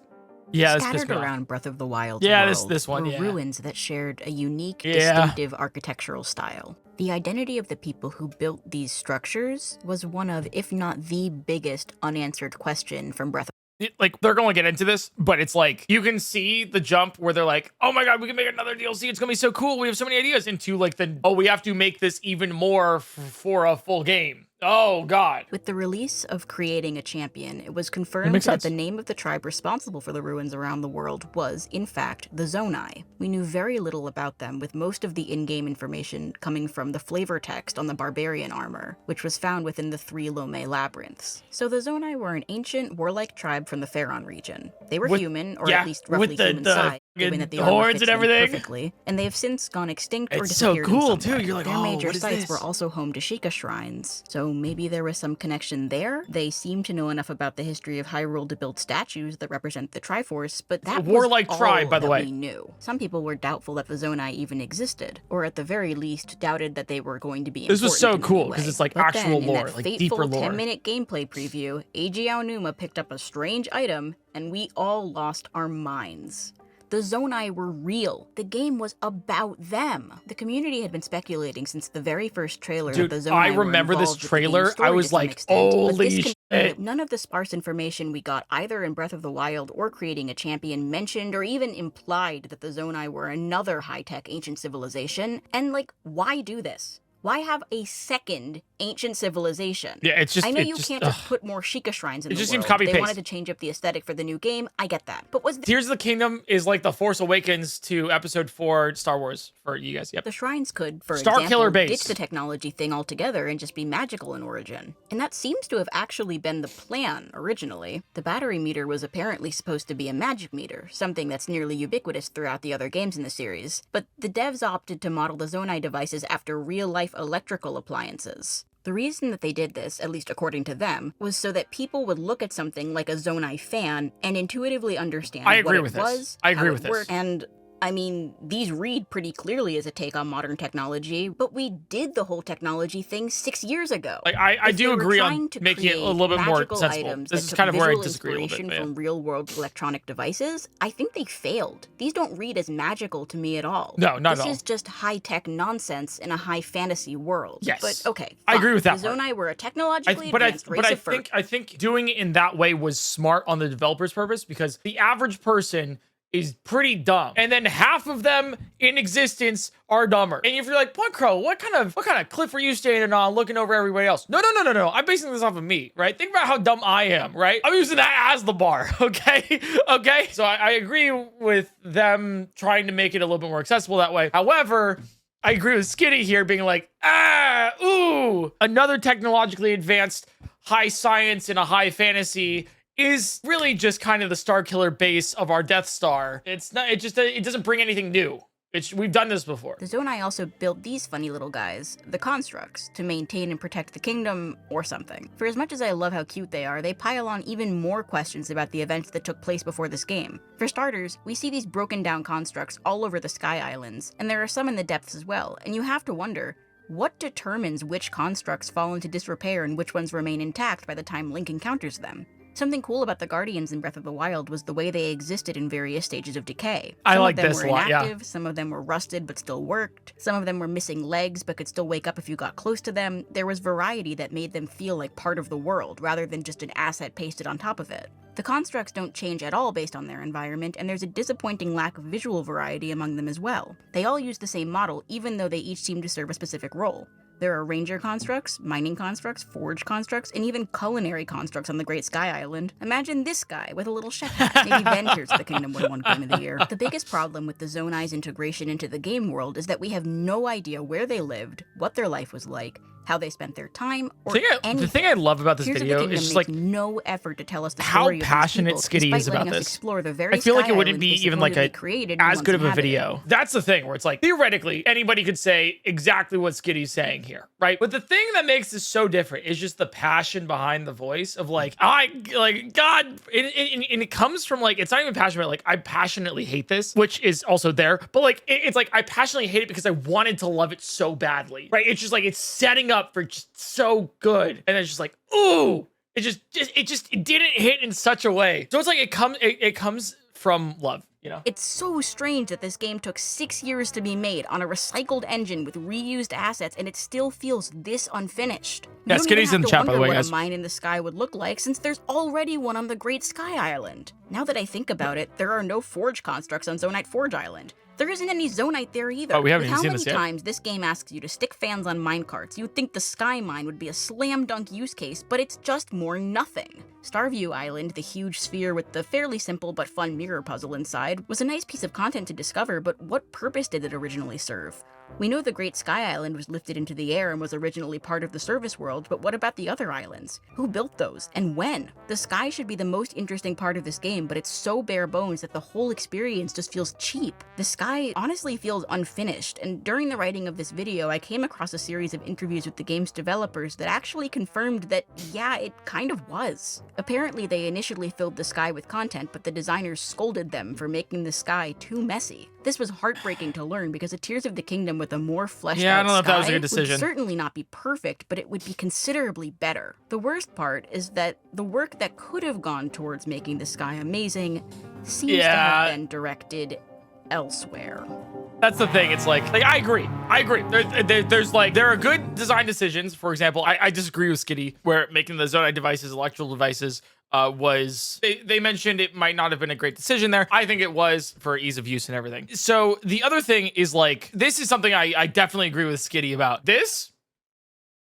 Speaker 1: Yeah, this pissed
Speaker 2: Scattered
Speaker 1: me off.
Speaker 2: around Breath of the Wild's
Speaker 1: Yeah,
Speaker 2: world
Speaker 1: this one,
Speaker 2: were
Speaker 1: yeah.
Speaker 2: ruins that shared a unique,
Speaker 1: Yeah.
Speaker 2: distinctive architectural style. The identity of the people who built these structures was one of, if not the biggest, unanswered question from Breath of
Speaker 1: Like, they're going to get into this, but it's like, you can see the jump where they're like, oh my god, we can make another DLC, it's gonna be so cool, we have so many ideas, into like the, oh, we have to make this even more for a full game. Oh god.
Speaker 2: With the release of Creating a Champion, it was confirmed
Speaker 1: makes
Speaker 2: that
Speaker 1: sense.
Speaker 2: the name of the tribe responsible for the ruins around the world was, in fact, the Zonai. We knew very little about them, with most of the in-game information coming from the flavor text on the barbarian armor, which was found within the 3 Lome Labyrinths. So the Zonai were an ancient, warlike tribe from the Faron region. They were human, or
Speaker 1: yeah,
Speaker 2: at least roughly
Speaker 1: with the
Speaker 2: human size, given that the armor
Speaker 1: horns
Speaker 2: fits
Speaker 1: and
Speaker 2: them
Speaker 1: everything.
Speaker 2: perfectly, and they have since gone extinct or
Speaker 1: It's so
Speaker 2: disappeared
Speaker 1: cool,
Speaker 2: in some
Speaker 1: too.
Speaker 2: way.
Speaker 1: You're like,
Speaker 2: Their
Speaker 1: oh,
Speaker 2: major
Speaker 1: what is
Speaker 2: sites
Speaker 1: this?
Speaker 2: were also home to Sheikah shrines, so maybe there was some connection there. They seem to know enough about the history of Hyrule to build statues that represent the Triforce, but that was
Speaker 1: warlike
Speaker 2: all
Speaker 1: tribe, by the
Speaker 2: that
Speaker 1: way.
Speaker 2: we knew. Some people were doubtful that the Zonai even existed, or at the very least, doubted that they were going to be
Speaker 1: This was so
Speaker 2: important in any
Speaker 1: cool, 'cause
Speaker 2: way.
Speaker 1: it's like
Speaker 2: But
Speaker 1: actual
Speaker 2: then,
Speaker 1: lore,
Speaker 2: in that
Speaker 1: like
Speaker 2: fateful
Speaker 1: deeper lore.
Speaker 2: 10-minute gameplay preview, Eiji Aonuma picked up a strange item, and we all lost our minds. The Zonai were real. The game was about them. The community had been speculating since the very first trailer
Speaker 1: Dude,
Speaker 2: that the Zonai
Speaker 1: I
Speaker 2: were
Speaker 1: remember this
Speaker 2: involved with the
Speaker 1: trailer.
Speaker 2: game's story
Speaker 1: I
Speaker 2: to
Speaker 1: was
Speaker 2: some
Speaker 1: like,
Speaker 2: extent, but
Speaker 1: holy
Speaker 2: this confirmed
Speaker 1: shit.
Speaker 2: that none of the sparse information we got either in Breath of the Wild or Creating a Champion mentioned or even implied that the Zonai were another high-tech ancient civilization. And like, why do this? Why have a second ancient civilization?
Speaker 1: Yeah, it's just,
Speaker 2: I know
Speaker 1: it
Speaker 2: you
Speaker 1: just,
Speaker 2: can't
Speaker 1: ugh.
Speaker 2: just put more Sheikah shrines in
Speaker 1: It
Speaker 2: the
Speaker 1: just
Speaker 2: world.
Speaker 1: seems copy-paste.
Speaker 2: They wanted to change up the aesthetic for the new game. I get that. But was
Speaker 1: Tears of the Kingdom is like the Force Awakens to Episode 4 Star Wars for you guys. Yep.
Speaker 2: the shrines could, for
Speaker 1: Star
Speaker 2: example,
Speaker 1: Killer base.
Speaker 2: ditch the technology thing altogether and just be magical in origin. And that seems to have actually been the plan originally. The battery meter was apparently supposed to be a magic meter, something that's nearly ubiquitous throughout the other games in the series. But the devs opted to model the Zonai devices after real-life electrical appliances. The reason that they did this, at least according to them, was so that people would look at something like a Zonai fan and intuitively understand
Speaker 1: I
Speaker 2: what
Speaker 1: agree
Speaker 2: it
Speaker 1: with this.
Speaker 2: was,
Speaker 1: I agree
Speaker 2: how
Speaker 1: with
Speaker 2: it
Speaker 1: this.
Speaker 2: worked, and I mean, these read pretty clearly as a take on modern technology, but we did the whole technology thing 6 years ago.
Speaker 1: Like, I
Speaker 2: If
Speaker 1: do
Speaker 2: they were
Speaker 1: agree on
Speaker 2: trying to
Speaker 1: making it a
Speaker 2: create
Speaker 1: little bit more
Speaker 2: magical
Speaker 1: sensible.
Speaker 2: items
Speaker 1: This
Speaker 2: that
Speaker 1: is
Speaker 2: took
Speaker 1: kind of where I
Speaker 2: visual
Speaker 1: disagree a little bit.
Speaker 2: inspiration
Speaker 1: But yeah.
Speaker 2: from real-world electronic devices, I think they failed. These don't read as magical to me at all.
Speaker 1: No, not at all.
Speaker 2: This is just high-tech nonsense in a high fantasy world.
Speaker 1: Yes.
Speaker 2: But okay,
Speaker 1: I
Speaker 2: fine.
Speaker 1: agree with that
Speaker 2: The
Speaker 1: part.
Speaker 2: Zonai were a technologically advanced race of fur.
Speaker 1: I think doing it in that way was smart on the developer's purpose, because the average person is pretty dumb, and then half of them in existence are dumber. And if you're like, PointCrow, what kind of cliff are you standing on, looking over everybody else? No. I'm basing this off of me, right? Think about how dumb I am, right? I'm using that as the bar, okay? Okay. So I agree with them trying to make it a little bit more accessible that way. However, I agree with Skitty here being like, another technologically advanced high science and a high fantasy is really just kind of the Star Killer base of our Death Star. It's not, it doesn't bring anything new. We've done this before.
Speaker 2: The Zonai also built these funny little guys, the constructs, to maintain and protect the kingdom, or something. For as much as I love how cute they are, they pile on even more questions about the events that took place before this game. For starters, we see these broken down constructs all over the Sky Islands, and there are some in the depths as well, and you have to wonder, what determines which constructs fall into disrepair and which ones remain intact by the time Link encounters them? Something cool about the Guardians in Breath of the Wild was the way they existed in various stages of decay.
Speaker 1: I
Speaker 2: Some
Speaker 1: like
Speaker 2: of them
Speaker 1: this
Speaker 2: were
Speaker 1: a lot, yeah.
Speaker 2: inactive, some of them were rusted but still worked, some of them were missing legs but could still wake up if you got close to them. There was variety that made them feel like part of the world, rather than just an asset pasted on top of it. The constructs don't change at all based on their environment, and there's a disappointing lack of visual variety among them as well. They all use the same model, even though they each seem to serve a specific role. There are ranger constructs, mining constructs, forge constructs, and even culinary constructs on the Great Sky Island. Imagine this guy with a little chef hat. Maybe then Tears of the Kingdom would have won Game of the Year. The biggest problem with the Zonai's integration into the game world is that we have no idea where they lived, what their life was like, how they spent their time, or anything.
Speaker 1: The thing I love about this
Speaker 2: Tears
Speaker 1: video
Speaker 2: of the Kingdom
Speaker 1: is just
Speaker 2: makes
Speaker 1: like
Speaker 2: no effort to tell us the
Speaker 1: how
Speaker 2: story of these
Speaker 1: passionate
Speaker 2: people,
Speaker 1: Skitty
Speaker 2: despite
Speaker 1: is about
Speaker 2: letting us
Speaker 1: this.
Speaker 2: explore the very
Speaker 1: I feel like
Speaker 2: Sky
Speaker 1: it wouldn't
Speaker 2: Islands
Speaker 1: be
Speaker 2: they
Speaker 1: even like
Speaker 2: supposedly
Speaker 1: a
Speaker 2: created
Speaker 1: as
Speaker 2: and
Speaker 1: good of a
Speaker 2: once
Speaker 1: video.
Speaker 2: inhabited.
Speaker 1: That's the thing where it's like, theoretically, anybody could say exactly what Skitty's saying here, right? But the thing that makes this so different is just the passion behind the voice of like, God, and it comes from like, it's not even passion, but like, I passionately hate this, which is also there, but like, it's like, I passionately hate it because I wanted to love it so badly, right? It's just like, it's setting up for just so good. And it's just like, ooh, it didn't hit in such a way. So it's like, it comes from love, you know?
Speaker 2: It's so strange that this game took 6 years to be made on a recycled engine with reused assets, and it still feels this unfinished.
Speaker 1: Yeah,
Speaker 2: You don't
Speaker 1: Skitty's
Speaker 2: even
Speaker 1: in the
Speaker 2: have to
Speaker 1: chat, by the
Speaker 2: wonder
Speaker 1: way,
Speaker 2: what
Speaker 1: guys.
Speaker 2: a mine in the sky would look like, since there's already one on the Great Sky Island. Now that I think about it, there are no forge constructs on Zonite Forge Island. There isn't any Zonite there either.
Speaker 1: Oh, we haven't
Speaker 2: With
Speaker 1: even
Speaker 2: how
Speaker 1: seen
Speaker 2: many
Speaker 1: this yet.
Speaker 2: times this game asks you to stick fans on minecarts, you'd think the Sky Mine would be a slam dunk use case, but it's just more nothing. Starview Island, the huge sphere with the fairly simple but fun mirror puzzle inside, was a nice piece of content to discover, but what purpose did it originally serve? We know the Great Sky Island was lifted into the air and was originally part of the service world, but what about the other islands? Who built those, and when? The sky should be the most interesting part of this game, but it's so bare bones that the whole experience just feels cheap. The sky honestly feels unfinished, and during the writing of this video, I came across a series of interviews with the game's developers that actually confirmed that, yeah, it kind of was. Apparently, they initially filled the sky with content, but the designers scolded them for making the sky too messy. This was heartbreaking to learn because a Tears of the Kingdom with a more fleshed out
Speaker 1: I don't know if that was a
Speaker 2: sky
Speaker 1: good decision.
Speaker 2: would certainly not be perfect, but it would be considerably better. The worst part is that the work that could have gone towards making the sky amazing seems to have been directed elsewhere.
Speaker 1: That's the thing. It's like I agree. There are good design decisions. For example, I disagree with Skitty where making the Zonai devices, electrical devices, they mentioned it might not have been a great decision there. I think it was for ease of use and everything. So the other thing is like, this is something I definitely agree with Skitty about. This,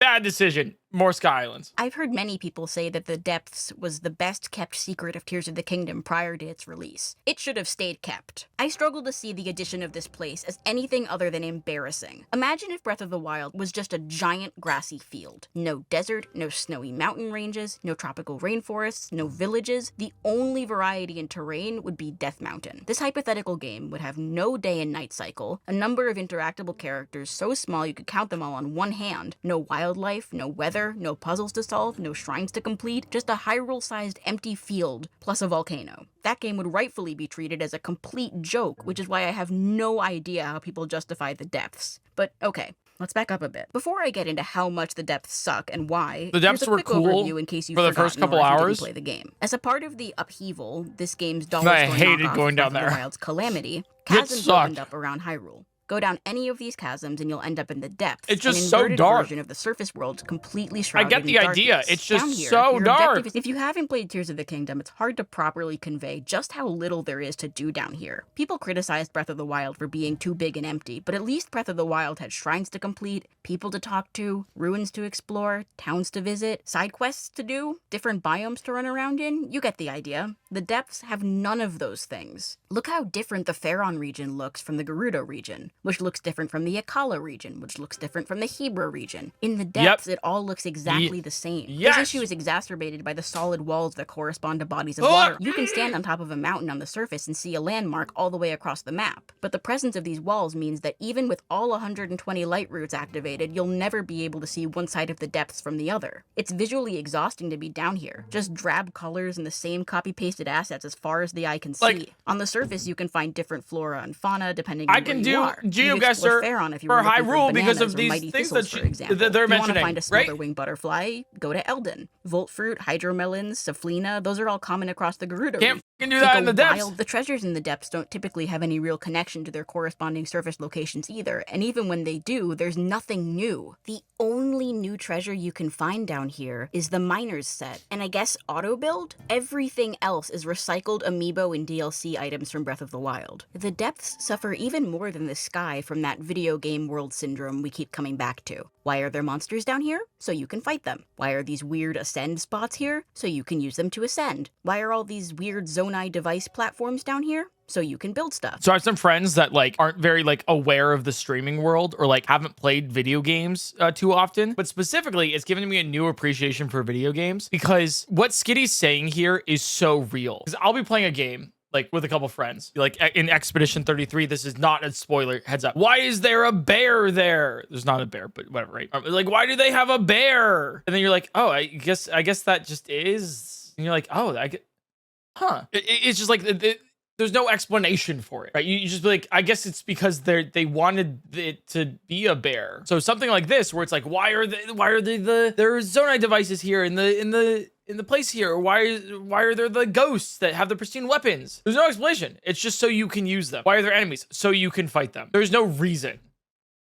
Speaker 1: bad decision. More Sky Islands.
Speaker 2: I've heard many people say that the Depths was the best kept secret of Tears of the Kingdom prior to its release. It should have stayed kept. I struggle to see the addition of this place as anything other than embarrassing. Imagine if Breath of the Wild was just a giant grassy field. No desert, no snowy mountain ranges, no tropical rainforests, no villages. The only variety in terrain would be Death Mountain. This hypothetical game would have no day and night cycle, a number of interactable characters so small you could count them all on one hand, no wildlife, no weather, no puzzles to solve, no shrines to complete, just a Hyrule-sized empty field plus a volcano. That game would rightfully be treated as a complete joke, which is why I have no idea how people justify the Depths. But okay, let's back up a bit. Before I get into how much the Depths suck and why,
Speaker 1: the Depths
Speaker 2: here's a
Speaker 1: were
Speaker 2: quick
Speaker 1: cool
Speaker 2: overview in case you've
Speaker 1: for the
Speaker 2: forgotten
Speaker 1: first couple
Speaker 2: or if you didn't
Speaker 1: hours.
Speaker 2: play the game. As a part of the upheaval, this game's dollar
Speaker 1: I
Speaker 2: store
Speaker 1: hated
Speaker 2: knockoff
Speaker 1: going down
Speaker 2: Breath of
Speaker 1: there.
Speaker 2: the Wild's Calamity,
Speaker 1: It
Speaker 2: chasms
Speaker 1: sucked.
Speaker 2: opened up around Hyrule. Go down any of these chasms and you'll end up in the depths.
Speaker 1: It's just
Speaker 2: an
Speaker 1: so
Speaker 2: inverted
Speaker 1: dark.
Speaker 2: version of the surface world completely
Speaker 1: I
Speaker 2: shrouded
Speaker 1: get the
Speaker 2: in
Speaker 1: idea.
Speaker 2: darkness.
Speaker 1: It's just
Speaker 2: Down here,
Speaker 1: so
Speaker 2: your
Speaker 1: dark.
Speaker 2: objective is- if you haven't played Tears of the Kingdom, it's hard to properly convey just how little there is to do down here. People criticized Breath of the Wild for being too big and empty, but at least Breath of the Wild had shrines to complete, people to talk to, ruins to explore, towns to visit, side quests to do, different biomes to run around in. You get the idea. The depths have none of those things. Look how different the Faron region looks from the Gerudo region, which looks different from the Akala region, which looks different from the Hebra region. In the depths, it all looks exactly the same.
Speaker 1: Yes.
Speaker 2: This issue is exacerbated by the solid walls that correspond to bodies of water. You can stand on top of a mountain on the surface and see a landmark all the way across the map, but the presence of these walls means that even with all 120 light routes activated, you'll never be able to see one side of the depths from the other. It's visually exhausting to be down here. Just drab colors and the same copy-pasted assets as far as the eye can see.
Speaker 1: Like,
Speaker 2: on the surface, you can find different flora and fauna depending on
Speaker 1: I
Speaker 2: where
Speaker 1: can
Speaker 2: you
Speaker 1: do
Speaker 2: are.
Speaker 1: GeoGuessr
Speaker 2: Faron if you
Speaker 1: for
Speaker 2: were looking
Speaker 1: Hyrule because
Speaker 2: bananas
Speaker 1: of
Speaker 2: or
Speaker 1: these
Speaker 2: mighty
Speaker 1: things
Speaker 2: thistles,
Speaker 1: that
Speaker 2: for example.
Speaker 1: they're
Speaker 2: If you want
Speaker 1: mentioning,
Speaker 2: to find a
Speaker 1: right?
Speaker 2: smootherwing butterfly, go to Eldon. Voltfruit, hydromelons, Saflina, those are all common across the Gerudo
Speaker 1: Can't
Speaker 2: region.
Speaker 1: fucking do that
Speaker 2: They
Speaker 1: in
Speaker 2: go
Speaker 1: the depths.
Speaker 2: wild. The treasures in the depths don't typically have any real connection to their corresponding surface locations either, and even when they do, there's nothing new. The only new treasure you can find down here is the Miner's Set, and I guess auto build? Everything else is recycled amiibo and DLC items from Breath of the Wild. The depths suffer even more than the sky from that video game world syndrome we keep coming back to. Why are there monsters down here? So you can fight them. Why are these weird ascend spots here? So you can use them to ascend. Why are all these weird Zonai device platforms down here? So you can build stuff.
Speaker 1: So I have some friends that like aren't very like aware of the streaming world or like haven't played video games too often. But specifically, it's given me a new appreciation for video games because what Skitty's saying here is so real. Because I'll be playing a game like with a couple friends, like in Expedition 33. This is not a spoiler. Heads up. Why is there a bear there? There's not a bear, but whatever, right? Like, why do they have a bear? And then you're like, oh, I guess that just is. And you're like, oh, huh? It's just like there's no explanation for it, right? You just be like, I guess it's because they wanted it to be a bear. So something like this, where it's like, why are there Zonai devices here in in the place here? Or why are there the ghosts that have the pristine weapons? There's no explanation. It's just so you can use them. Why are there enemies? So you can fight them. There's no reason.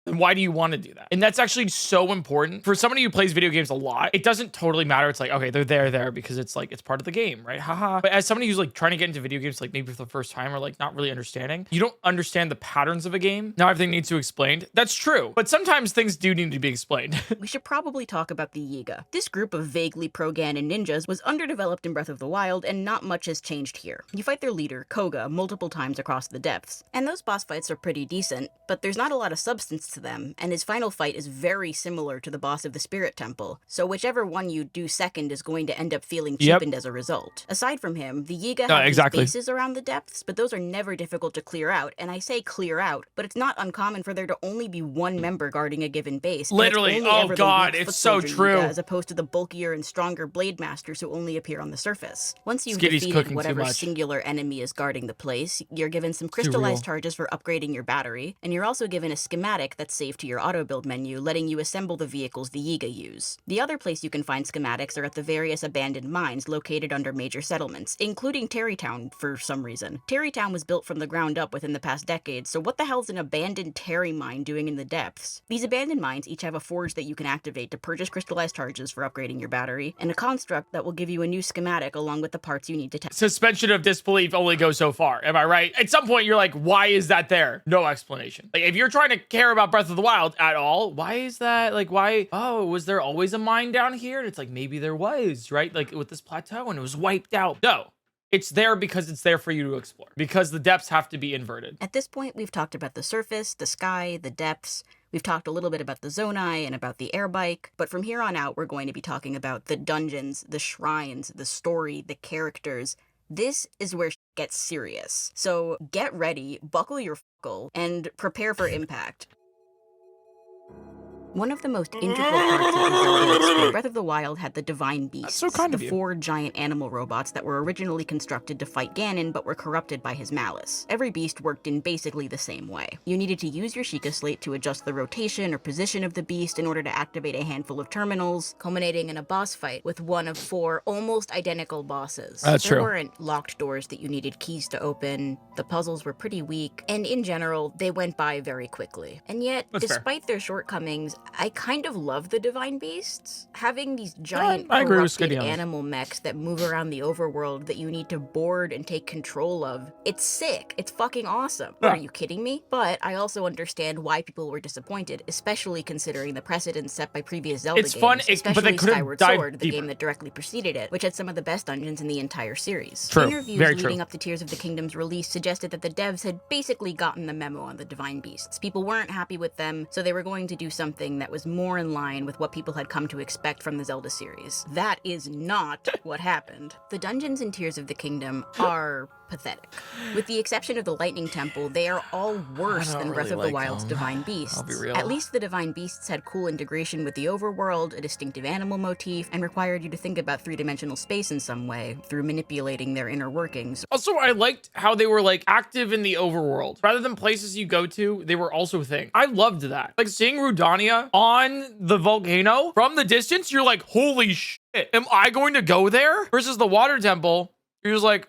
Speaker 1: And why do you want to do that? And that's actually so important for somebody who plays video games a lot. It doesn't totally matter. It's like, okay, they're there because it's like, it's part of the game, right? Haha. But as somebody who's like trying to get into video games, like maybe for the first time or like not really understanding, you don't understand the patterns of a game. Now everything needs to be explained. That's true. But sometimes things do need to be explained.
Speaker 2: We should probably talk about the Yiga. This group of vaguely pro-Ganon ninjas was underdeveloped in Breath of the Wild, and not much has changed here. You fight their leader, Koga, multiple times across the depths. And those boss fights are pretty decent, but there's not a lot of substance to them, and his final fight is very similar to the boss of the Spirit Temple, so whichever one you do second is going to end up feeling cheapened as a result. Aside from him, the Yiga have these bases around the depths, but those are never difficult to clear out, and I say clear out, but it's not uncommon for there to only be one member guarding a given base.
Speaker 1: Literally, oh god, it's so true.
Speaker 2: Yiga, as opposed to the bulkier and stronger blade masters who only appear on the surface. Once you've defeated whatever singular enemy is guarding the place, you're given some crystallized charges for upgrading your battery, and you're also given a schematic that's saved to your auto build menu, letting you assemble the vehicles the Yiga use. The other place you can find schematics are at the various abandoned mines located under major settlements, including Terrytown for some reason. Terrytown was built from the ground up within the past decade, so what the hell's an abandoned Terry mine doing in the depths? These abandoned mines each have a forge that you can activate to purchase crystallized charges for upgrading your battery, and a construct that will give you a new schematic along with the parts you need to test.
Speaker 1: Suspension of disbelief only goes so far, am I right? At some point you're like, why is that there? No explanation. Like if you're trying to care about Breath of the Wild at all, why is that? Like why? Oh, was there always a mine down here? And it's like, maybe there was, right? Like with this plateau and it was wiped out. No. It's there because it's there for you to explore. Because the depths have to be inverted.
Speaker 2: At this point, we've talked about the surface, the sky, the depths. We've talked a little bit about the Zonai and about the air bike, but from here on out, we're going to be talking about the dungeons, the shrines, the story, the characters. This is where shit gets serious. So get ready, buckle your fuckle, and prepare for impact. One of the most integral parts of the Zelda experience, Breath of the Wild had the Divine Beasts, the 4 giant animal robots that were originally constructed to fight Ganon but were corrupted by his malice. Every beast worked in basically the same way. You needed to use your Sheikah Slate to adjust the rotation or position of the beast in order to activate a handful of terminals, culminating in a boss fight with one of 4 almost identical bosses. There weren't locked doors that you needed keys to open, the puzzles were pretty weak, and in general, they went by very quickly. And yet, despite their shortcomings, I kind of love the Divine Beasts. Having these giant corrupted animal mechs that move around the overworld that you need to board and take control of, it's sick. It's fucking awesome. Are you kidding me? But I also understand why people were disappointed, especially considering the precedents set by previous Zelda games, especially Skyward Sword, the game that directly preceded it, which had some of the best dungeons in the entire series. Interviews leading up to Tears of the Kingdom's release suggested that the devs had basically gotten the memo on the Divine Beasts. People weren't happy with them, so they were going to do something that was more in line with what people had come to expect from the Zelda series. That is not what happened. The dungeons in Tears of the Kingdom are pathetic. With the exception of the Lightning Temple, they are all worse than Breath of the Wild's Divine Beasts.
Speaker 1: I'll be real.
Speaker 2: At least the Divine Beasts had cool integration with the overworld, a distinctive animal motif, and required you to think about three-dimensional space in some way, through manipulating their inner workings.
Speaker 1: Also, I liked how they were like active in the overworld. Rather than places you go to, they were also things. I loved that. Like seeing Rudania on the volcano from the distance, you're like, holy shit, am I going to go there? Versus the Water Temple, you're just like,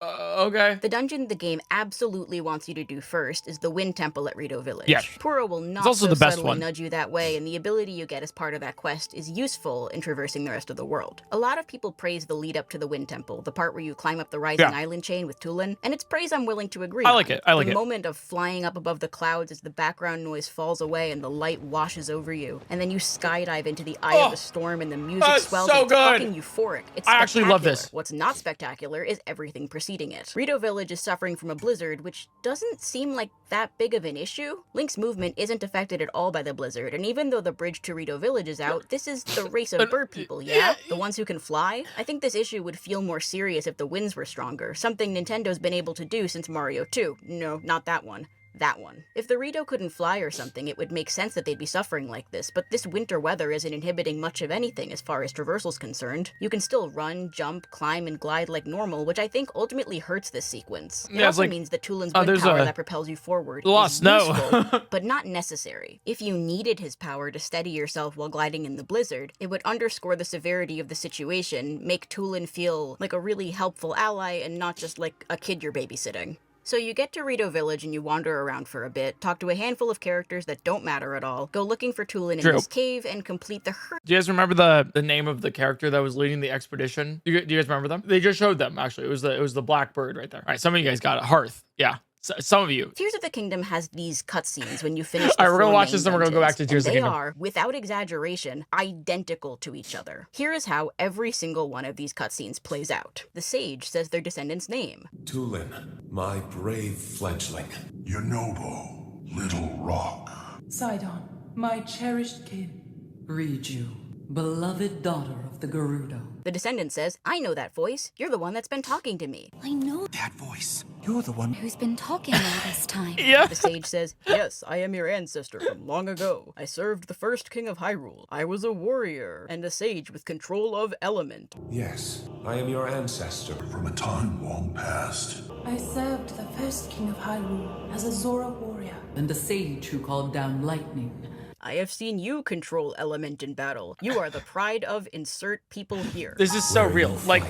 Speaker 1: okay.
Speaker 2: The dungeon the game absolutely wants you to do first is the Wind Temple at Rito Village.
Speaker 1: Yes.
Speaker 2: Puro will not so subtly nudge you that way, and the ability you get as part of that quest is useful in traversing the rest of the world. A lot of people praise the lead up to the Wind Temple, the part where you climb up the rising island chain with Tulin, and it's praise I'm willing to agree on.
Speaker 1: I like it. The
Speaker 2: moment of flying up above the clouds as the background noise falls away and the light washes over you, and then you skydive into the eye of the storm and the music swells.
Speaker 1: So
Speaker 2: it's fucking euphoric. It's
Speaker 1: I actually love this.
Speaker 2: What's not spectacular is everything preceding it. Rito Village is suffering from a blizzard, which doesn't seem like that big of an issue. Link's movement isn't affected at all by the blizzard, and even though the bridge to Rito Village is out, this is the race of bird people, yeah? The ones who can fly? I think this issue would feel more serious if the winds were stronger, something Nintendo's been able to do since Mario 2. No, not that one. That one. If the Rito couldn't fly or something, it would make sense that they'd be suffering like this, but this winter weather isn't inhibiting much of anything as far as traversal's concerned. You can still run, jump, climb, and glide like normal, which I think ultimately hurts this sequence. It also means that Tulin's wind power that propels you forward is useful, but not necessary. If you needed his power to steady yourself while gliding in the blizzard, it would underscore the severity of the situation, make Tulin feel like a really helpful ally and not just like a kid you're babysitting. So you get to Rito Village and you wander around for a bit, talk to a handful of characters that don't matter at all, go looking for Tulin in this cave, and complete the
Speaker 1: Do you guys remember the name of the character that was leading the expedition? Do you guys remember them? They just showed them, actually. It was the black bird right there. All right, some of you guys got it. Hearth. Yeah. Some of you.
Speaker 2: Tears of the Kingdom has these cutscenes when you finish the
Speaker 1: All right, we're gonna watch this
Speaker 2: and
Speaker 1: we're gonna go back to Tears of the Kingdom.
Speaker 2: They are, without exaggeration, identical to each other. Here is how every single one of these cutscenes plays out. The sage says their descendant's name.
Speaker 4: Tulin, my brave fledgling.
Speaker 5: Your noble little rock.
Speaker 6: Sidon, my cherished kin.
Speaker 7: Riju, beloved daughter of the Gerudo.
Speaker 2: The descendant says, I know that voice. You're the one that's been talking to me.
Speaker 8: I know
Speaker 5: That voice. You're the one
Speaker 8: who's been talking all this time.
Speaker 1: Yeah.
Speaker 2: The sage says, yes, I am your ancestor from long ago. I served the first king of Hyrule. I was a warrior and a sage with control of element.
Speaker 4: Yes, I am your ancestor.
Speaker 5: from a time long past.
Speaker 6: I served the first king of Hyrule as a Zora warrior.
Speaker 7: And the sage who called down lightning.
Speaker 2: I have seen you control element in battle. You are the pride of insert people here.
Speaker 1: This is so real. Like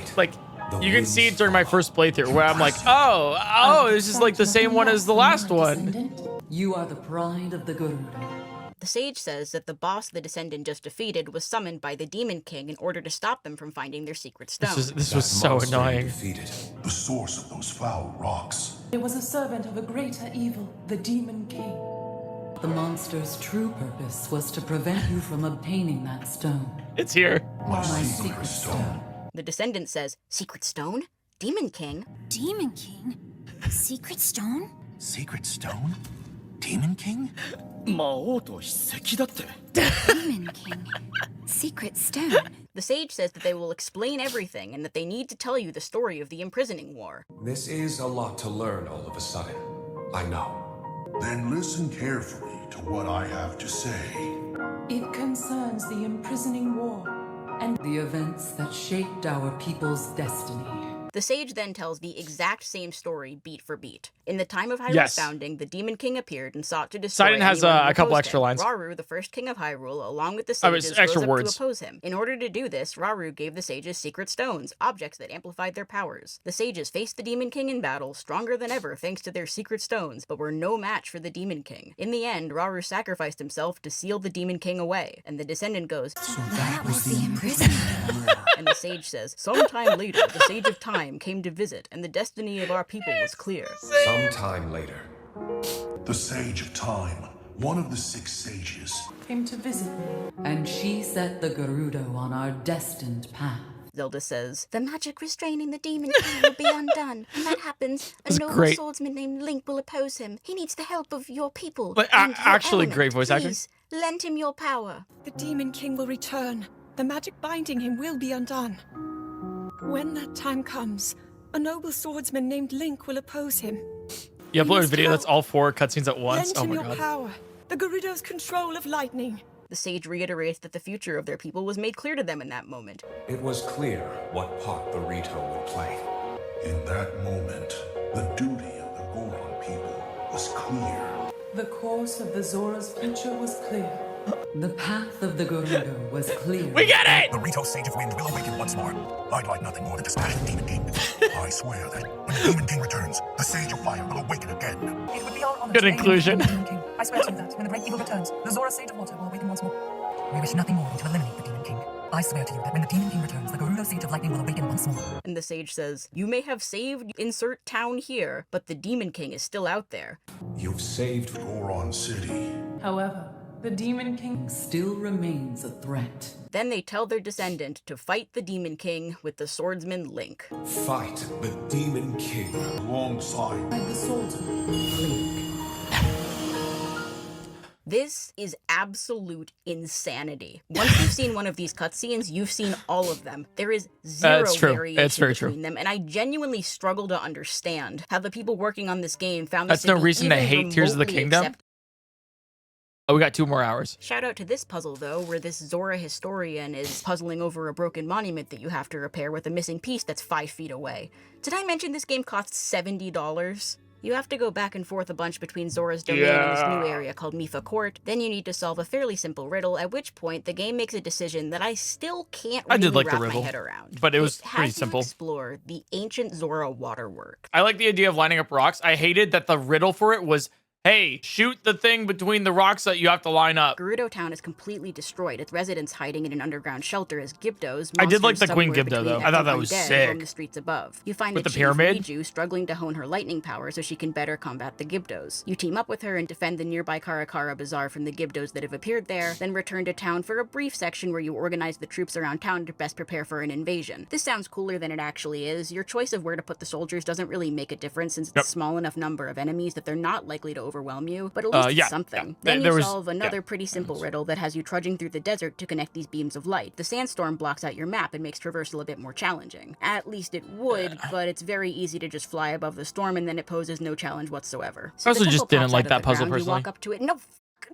Speaker 1: you can see it during my first playthrough where I'm like, oh, this is like the same one as the last one.
Speaker 7: You are the pride of the Gerudo.
Speaker 2: The sage says that the boss the descendant just defeated was summoned by the Demon King in order to stop them from finding their secret stone.
Speaker 1: This was so annoying.
Speaker 4: Defeated.
Speaker 5: The source of those foul rocks.
Speaker 6: It was a servant of a greater evil, the Demon King.
Speaker 7: The monster's true purpose was to prevent you from obtaining that stone.
Speaker 1: It's here.
Speaker 5: My
Speaker 7: My
Speaker 5: secret stone.
Speaker 2: The descendant says, secret stone? Demon King?
Speaker 8: Demon King? Secret stone?
Speaker 5: Secret stone? Demon King?
Speaker 8: Demon King? Secret stone?
Speaker 2: The sage says that they will explain everything and that they need to tell you the story of the imprisoning war.
Speaker 4: This is a lot to learn all of a sudden. I know.
Speaker 5: Then listen carefully to what I have to say.
Speaker 6: It concerns the imprisoning war and
Speaker 7: The events that shaped our people's destiny.
Speaker 2: The sage then tells the exact same story beat for beat. In the time of Hyrule's
Speaker 1: Yes.
Speaker 2: founding, the Demon King appeared and sought to destroy
Speaker 1: Sidon has
Speaker 2: anyone who
Speaker 1: a couple
Speaker 2: opposed
Speaker 1: extra
Speaker 2: him.
Speaker 1: lines.
Speaker 2: Rauru, the first king of Hyrule, along with the
Speaker 1: Oh, it's
Speaker 2: sages,
Speaker 1: extra
Speaker 2: rose up
Speaker 1: words.
Speaker 2: to oppose him. In order to do this, Rauru gave the sages secret stones, objects that amplified their powers. The sages faced the Demon King in battle, stronger than ever thanks to their secret stones, but were no match for the Demon King. In the end, Rauru sacrificed himself to seal the Demon King away, and the descendant goes,
Speaker 8: So that was the imprisoning war.
Speaker 2: and the sage says, sometime later, the Sage of Time came to visit, and the destiny of our people was clear.
Speaker 4: Sometime later.
Speaker 5: The Sage of Time, one of the 6 sages.
Speaker 6: came to visit me.
Speaker 7: And she set the Gerudo on our destined path.
Speaker 2: Zelda says,
Speaker 8: The magic restraining the Demon King will be undone. When that happens, a
Speaker 1: That's
Speaker 8: noble
Speaker 1: great.
Speaker 8: swordsman named Link will oppose him. He needs the help of your people.
Speaker 1: But
Speaker 8: and your
Speaker 1: actually,
Speaker 8: element.
Speaker 1: great voice acting.
Speaker 8: Please, lend him your power.
Speaker 9: The Demon King will return. The magic binding him will be undone. When that time comes, a noble swordsman named Link will oppose him.
Speaker 1: You upload a
Speaker 9: needs
Speaker 1: video that's
Speaker 9: help.
Speaker 1: all 4 cutscenes at once.
Speaker 9: Lend
Speaker 1: Oh
Speaker 9: him
Speaker 1: my
Speaker 9: your
Speaker 1: god.
Speaker 9: power. The Gerudo's control of lightning.
Speaker 2: the sage reiterates that the future of their people was made clear to them in that moment.
Speaker 4: It was clear what part the Rito would play.
Speaker 5: In that moment, the duty of the Goron people was clear.
Speaker 6: The course of the Zora's future was clear.
Speaker 7: The path of the Gerudo was clear.
Speaker 1: We get it!
Speaker 5: The Rito Sage of Wind will awaken once more. I'd like nothing more than to smash the Demon King. I swear that when the Demon King returns, the Sage of Fire will awaken again.
Speaker 10: It would be our honor
Speaker 1: Good
Speaker 10: to aid
Speaker 1: inclusion.
Speaker 10: the Demon King. I swear to you that when the great evil returns, the Zora Sage of Water will awaken once more. We wish nothing more than to eliminate the Demon King. I swear to you that when the Demon King returns, the Gerudo Sage of Lightning will awaken once more.
Speaker 2: And the sage says, you may have saved insert town here, but the Demon King is still out there.
Speaker 4: You've saved
Speaker 5: Goron City.
Speaker 6: However, the Demon King
Speaker 7: Still remains a threat.
Speaker 2: Then they tell their descendant to fight the Demon King with the swordsman Link.
Speaker 4: Fight the Demon King.
Speaker 5: Alongside
Speaker 6: and the swordsman.
Speaker 2: This is absolute insanity. Once you've seen one of these cutscenes, you've seen all of them. There is zero variation between them, and I genuinely struggle to understand how the people working on this game found this
Speaker 1: That's no reason to hate Tears of the Kingdom. Oh, we got 2 more hours.
Speaker 2: Shout out to this puzzle, though, where this Zora historian is puzzling over a broken monument that you have to repair with a missing piece that's 5 feet away. Did I mention this game costs $70? You have to go back and forth a bunch between Zora's domain and this new area called Mipha Court. Then you need to solve a fairly simple riddle, at which point the game makes a decision that I still can't really wrap my head around.
Speaker 1: But it was pretty simple.
Speaker 2: Explore the ancient Zora waterwork.
Speaker 1: I like the idea of lining up rocks. I hated that the riddle for it was, hey, shoot the thing between the rocks that you have to line up.
Speaker 2: Gerudo Town is completely destroyed, its residents hiding in an underground shelter as Gibdos.
Speaker 1: I did like the Queen Gibdo, though. I thought that was sick.
Speaker 2: From the streets above. You find
Speaker 1: with
Speaker 2: the
Speaker 1: Chief pyramid?
Speaker 2: Riju struggling to hone her lightning power so she can better combat the Gibdos. You team up with her and defend the nearby Karakara Bazaar from the Gibdos that have appeared there, then return to town for a brief section where you organize the troops around town to best prepare for an invasion. This sounds cooler than it actually is. Your choice of where to put the soldiers doesn't really make a difference since it's a small enough number of enemies that they're not likely to overwhelm you, but at least it's something. Then you solve another pretty simple riddle that has you trudging through the desert to connect these beams of light. The sandstorm blocks out your map and makes traversal a bit more challenging. At least it would, but it's very easy to just fly above the storm and then it poses no challenge whatsoever. So
Speaker 1: I also just didn't like that puzzle personally.
Speaker 2: You walk up to it. No,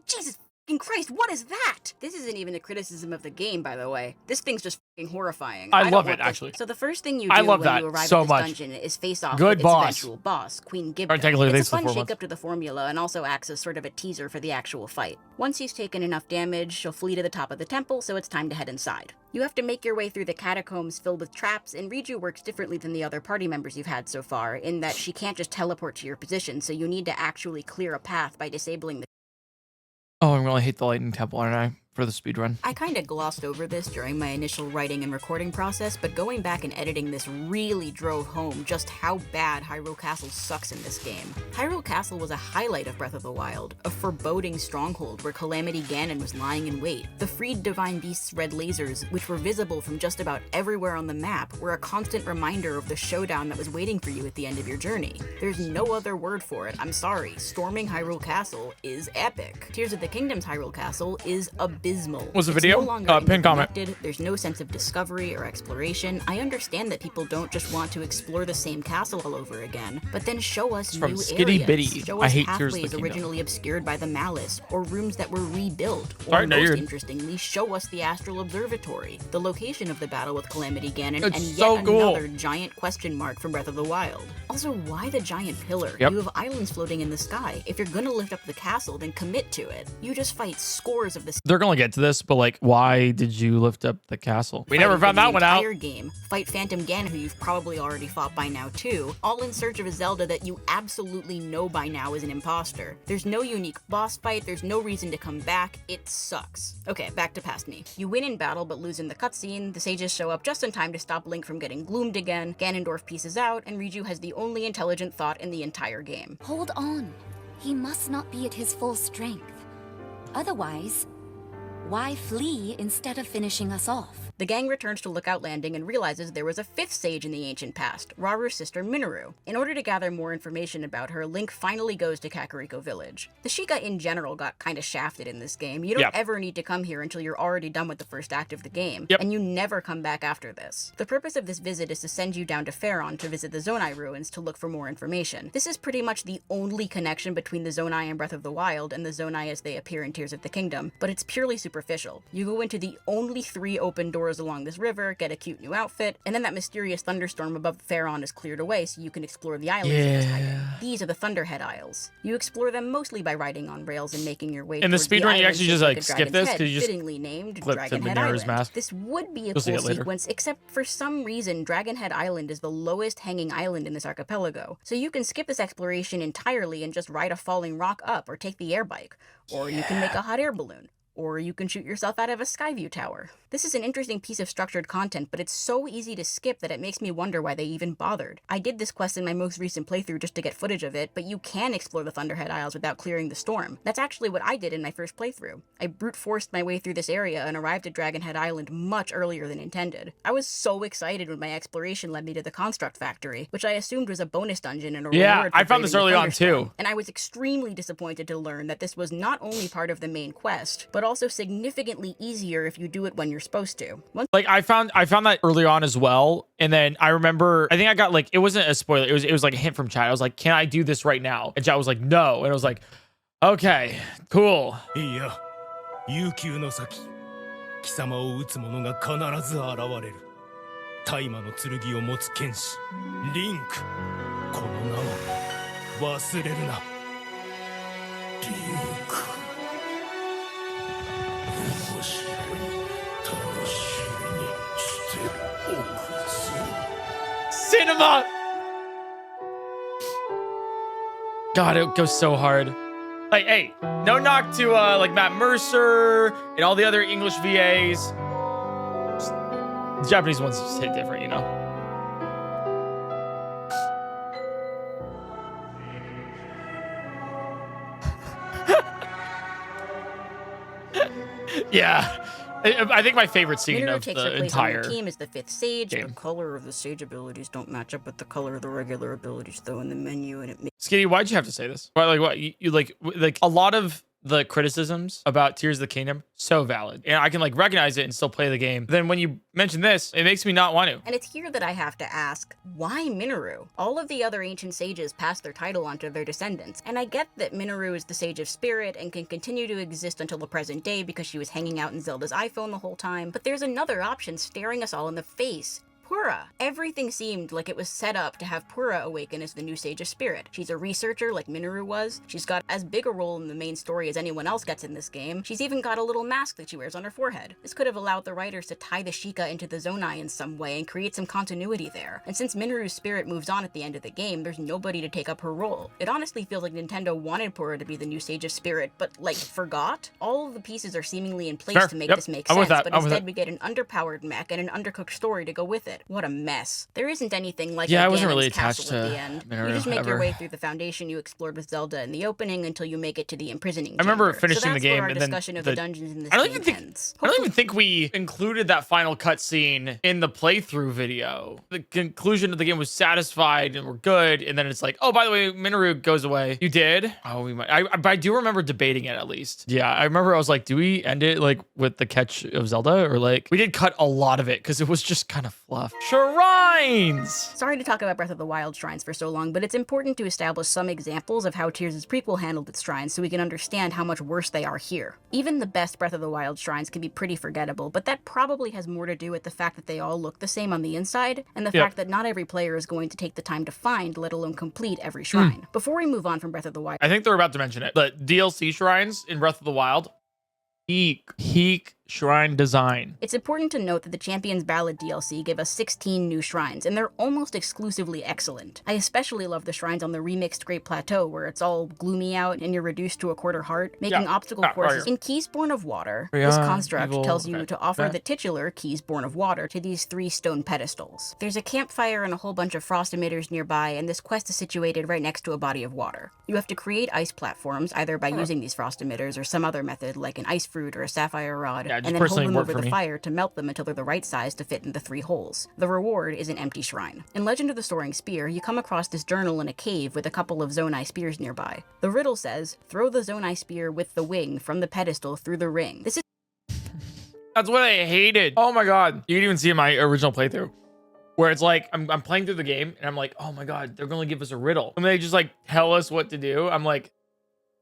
Speaker 2: Jesus fucking Christ, what is that? This isn't even a criticism of the game, by the way. This thing's just fucking horrifying.
Speaker 1: I love it, actually.
Speaker 2: So the first thing you do when you arrive at this dungeon is face off with its eventual boss, Queen Gibdo. It's a fun shake-up to the formula and also acts as sort of a teaser for the actual fight. Once he's taken enough damage, she'll flee to the top of the temple, so it's time to head inside. You have to make your way through the catacombs filled with traps, and Riju works differently than the other party members you've had so far, in that she can't just teleport to your position, so you need to actually clear a path by disabling the...
Speaker 1: Oh, I really hate the Lightning Temple, aren't I? For the speedrun.
Speaker 2: I kind of glossed over this during my initial writing and recording process, but going back and editing this really drove home just how bad Hyrule Castle sucks in this game. Hyrule Castle was a highlight of Breath of the Wild, a foreboding stronghold where Calamity Ganon was lying in wait. The freed Divine Beast's red lasers, which were visible from just about everywhere on the map, were a constant reminder of the showdown that was waiting for you at the end of your journey. There's no other word for it, I'm sorry. Storming Hyrule Castle is epic. Tears of the Kingdom's Hyrule Castle is abysmal.
Speaker 1: Was the video? Pin comment.
Speaker 2: There's no sense of discovery or exploration. I understand that people don't just want to explore the same castle all over again, but then show us new
Speaker 1: skitty
Speaker 2: areas.
Speaker 1: bitty.
Speaker 2: Show us
Speaker 1: I hate Tears of the
Speaker 2: pathways
Speaker 1: Kingdom.
Speaker 2: originally obscured by the Malice, or rooms that were rebuilt. Or most interestingly, show us the Astral Observatory, the location of the battle with Calamity Ganon, and yet another giant question mark from Breath of the Wild. Also, why the giant pillar? You have islands floating in the sky. If you're gonna lift up the castle, then commit to it. You just fight scores of the...
Speaker 1: They're gonna get to this, but like, why did you lift up the castle? We never found that one out.
Speaker 2: Game. Fight Phantom Ganon, who you've probably already fought by now too, all in search of a Zelda that you absolutely know by now is an imposter. There's no unique boss fight, there's no reason to come back, it sucks. Okay, back to past me. You win in battle but lose in the cutscene, the sages show up just in time to stop Link from getting gloomed again, Ganondorf pieces out, and Riju has the only intelligent thought in the entire game.
Speaker 8: Hold on. He must not be at his full strength. Otherwise, why flee instead of finishing us off?
Speaker 2: The gang returns to Lookout Landing and realizes there was a fifth sage in the ancient past, Raru's sister Minoru. In order to gather more information about her, Link finally goes to Kakariko Village. The Sheikah in general got kinda shafted in this game. You don't ever need to come here until you're already done with the first act of the game, and you never come back after this. The purpose of this visit is to send you down to Faron to visit the Zonai ruins to look for more information. This is pretty much the only connection between the Zonai in Breath of the Wild and the Zonai as they appear in Tears of the Kingdom, but it's purely superficial. You go into the only 3 open doors along this river, get a cute new outfit, and then that mysterious thunderstorm above Faron is cleared away so you can explore the islands. These are the Thunderhead Isles. You explore them mostly by riding on rails and making your way
Speaker 1: in the speedrun. You actually just like skip this because you just
Speaker 2: fittingly named Dragonhead Island.
Speaker 1: Mask.
Speaker 2: This would be a cool sequence, except for some reason Dragonhead Island is the lowest hanging island in this archipelago. So you can skip this exploration entirely and just ride a falling rock up or take the air bike, or you can make a hot air balloon. or you can shoot yourself out of a Skyview tower. This is an interesting piece of structured content, but it's so easy to skip that it makes me wonder why they even bothered. I did this quest in my most recent playthrough just to get footage of it, but you can explore the Thunderhead Isles without clearing the storm. That's actually what I did in my first playthrough. I brute forced my way through this area and arrived at Dragonhead Island much earlier than intended. I was so excited when my exploration led me to the Construct Factory, which I assumed was a bonus dungeon and a reward for
Speaker 1: I found this
Speaker 2: braving the
Speaker 1: early on
Speaker 2: thunderstorm.
Speaker 1: too.
Speaker 2: And I was extremely disappointed to learn that this was not only part of the main quest, but also significantly easier if you do it when you're supposed to.
Speaker 1: Like I found that early on as well, and then I remember I think I got like, it wasn't a spoiler, it was like a hint from chat. I was like, can I do this right now? And chat was like, no. And I was like, okay, cool.
Speaker 11: いや、悠久の先、貴様を討つ者が必ず現れる。大魔の剣を持つ剣士、リンク。この名を忘れるな。リンク。面白い。楽しみにしておくぜ。
Speaker 1: Cinema! God, it goes so hard. Like, hey, no knock to like Matt Mercer and all the other English VAs. The Japanese ones just hit different, you know? Yeah. I think my favorite scene
Speaker 2: Minoru
Speaker 1: of
Speaker 2: takes her
Speaker 1: the
Speaker 2: place on
Speaker 1: entire
Speaker 2: the team as the 5th sage.
Speaker 1: game.
Speaker 2: The color of the sage abilities don't match up with the color of the regular abilities, though, in the menu, and it makes
Speaker 1: Skitty, why'd you have to say this? Why, like, what you like a lot of the criticisms about Tears of the Kingdom, so valid. And I can like recognize it and still play the game. Then when you mention this, it makes me not want to.
Speaker 2: And it's here that I have to ask, why Minoru? All of the other ancient sages passed their title on to their descendants, and I get that Minoru is the Sage of Spirit and can continue to exist until the present day because she was hanging out in Zelda's iPhone the whole time, but there's another option staring us all in the face. Purah. Everything seemed like it was set up to have Purah awaken as the new Sage of Spirit. She's a researcher like Minoru was. She's got as big a role in the main story as anyone else gets in this game. She's even got a little mask that she wears on her forehead. This could have allowed the writers to tie the Sheikah into the Zonai in some way and create some continuity there. And since Minoru's spirit moves on at the end of the game, there's nobody to take up her role. It honestly feels like Nintendo wanted Purah to be the new Sage of Spirit, but like forgot? All of the pieces are seemingly in place to make this make sense, but instead we get an underpowered mech and an undercooked story to go with it. What a mess. There isn't anything like
Speaker 1: I wasn't really
Speaker 2: Ganondorf's
Speaker 1: attached
Speaker 2: castle
Speaker 1: to
Speaker 2: at the end.
Speaker 1: Minoru
Speaker 2: You just make your
Speaker 1: ever.
Speaker 2: way through the foundation you explored with Zelda in the opening until you make it to the imprisoning chamber.
Speaker 1: I remember finishing the game
Speaker 2: our
Speaker 1: and then
Speaker 2: discussion of the dungeons in this
Speaker 1: I don't
Speaker 2: game
Speaker 1: even
Speaker 2: ends.
Speaker 1: think we included that final cutscene in the playthrough video. The conclusion of the game was satisfied and we're good, and then it's like, oh, by the way, Minoru goes away. You did? Oh, we might. But I do remember debating it at least. Yeah, I remember I was like, do we end it like with the catch of Zelda, or like we did cut a lot of it because it was just kind of fluff. Shrines.
Speaker 2: Sorry to talk about Breath of the Wild shrines for so long, but it's important to establish some examples of how Tears' prequel handled its shrines so we can understand how much worse they are here. Even the best Breath of the Wild shrines can be pretty forgettable, but that probably has more to do with the fact that they all look the same on the inside, and the fact that not every player is going to take the time to find, let alone complete, every shrine. Before we move on from Breath of the Wild,
Speaker 1: I think they're about to mention it. The DLC shrines in Breath of the Wild, peak shrine design.
Speaker 2: it's important to note that the Champions Ballad DLC gave us 16 new shrines, and they're almost exclusively excellent. I especially love the shrines on the remixed Great Plateau, where it's all gloomy out and you're reduced to a quarter heart, making obstacle courses. In Keys Born of Water, this construct tells you to offer the titular Keys Born of Water to these 3 stone pedestals. There's a campfire and a whole bunch of frost emitters nearby, and this quest is situated right next to a body of water. You have to create ice platforms, either by using these frost emitters or some other method, like an ice fruit or a sapphire rod, and then hold them over the fire to melt them until they're the right size to fit in the 3 holes. The reward is an empty shrine. In Legend of the Soaring Spear, you come across this journal in a cave with a couple of Zonai spears nearby. The riddle says, throw the Zonai spear with the wing from the pedestal through the ring. This is
Speaker 1: That's what I hated. Oh my god. You can even see in my original playthrough where it's like I'm playing through the game and I'm like, oh my god, they're gonna give us a riddle. And they just like tell us what to do. I'm like,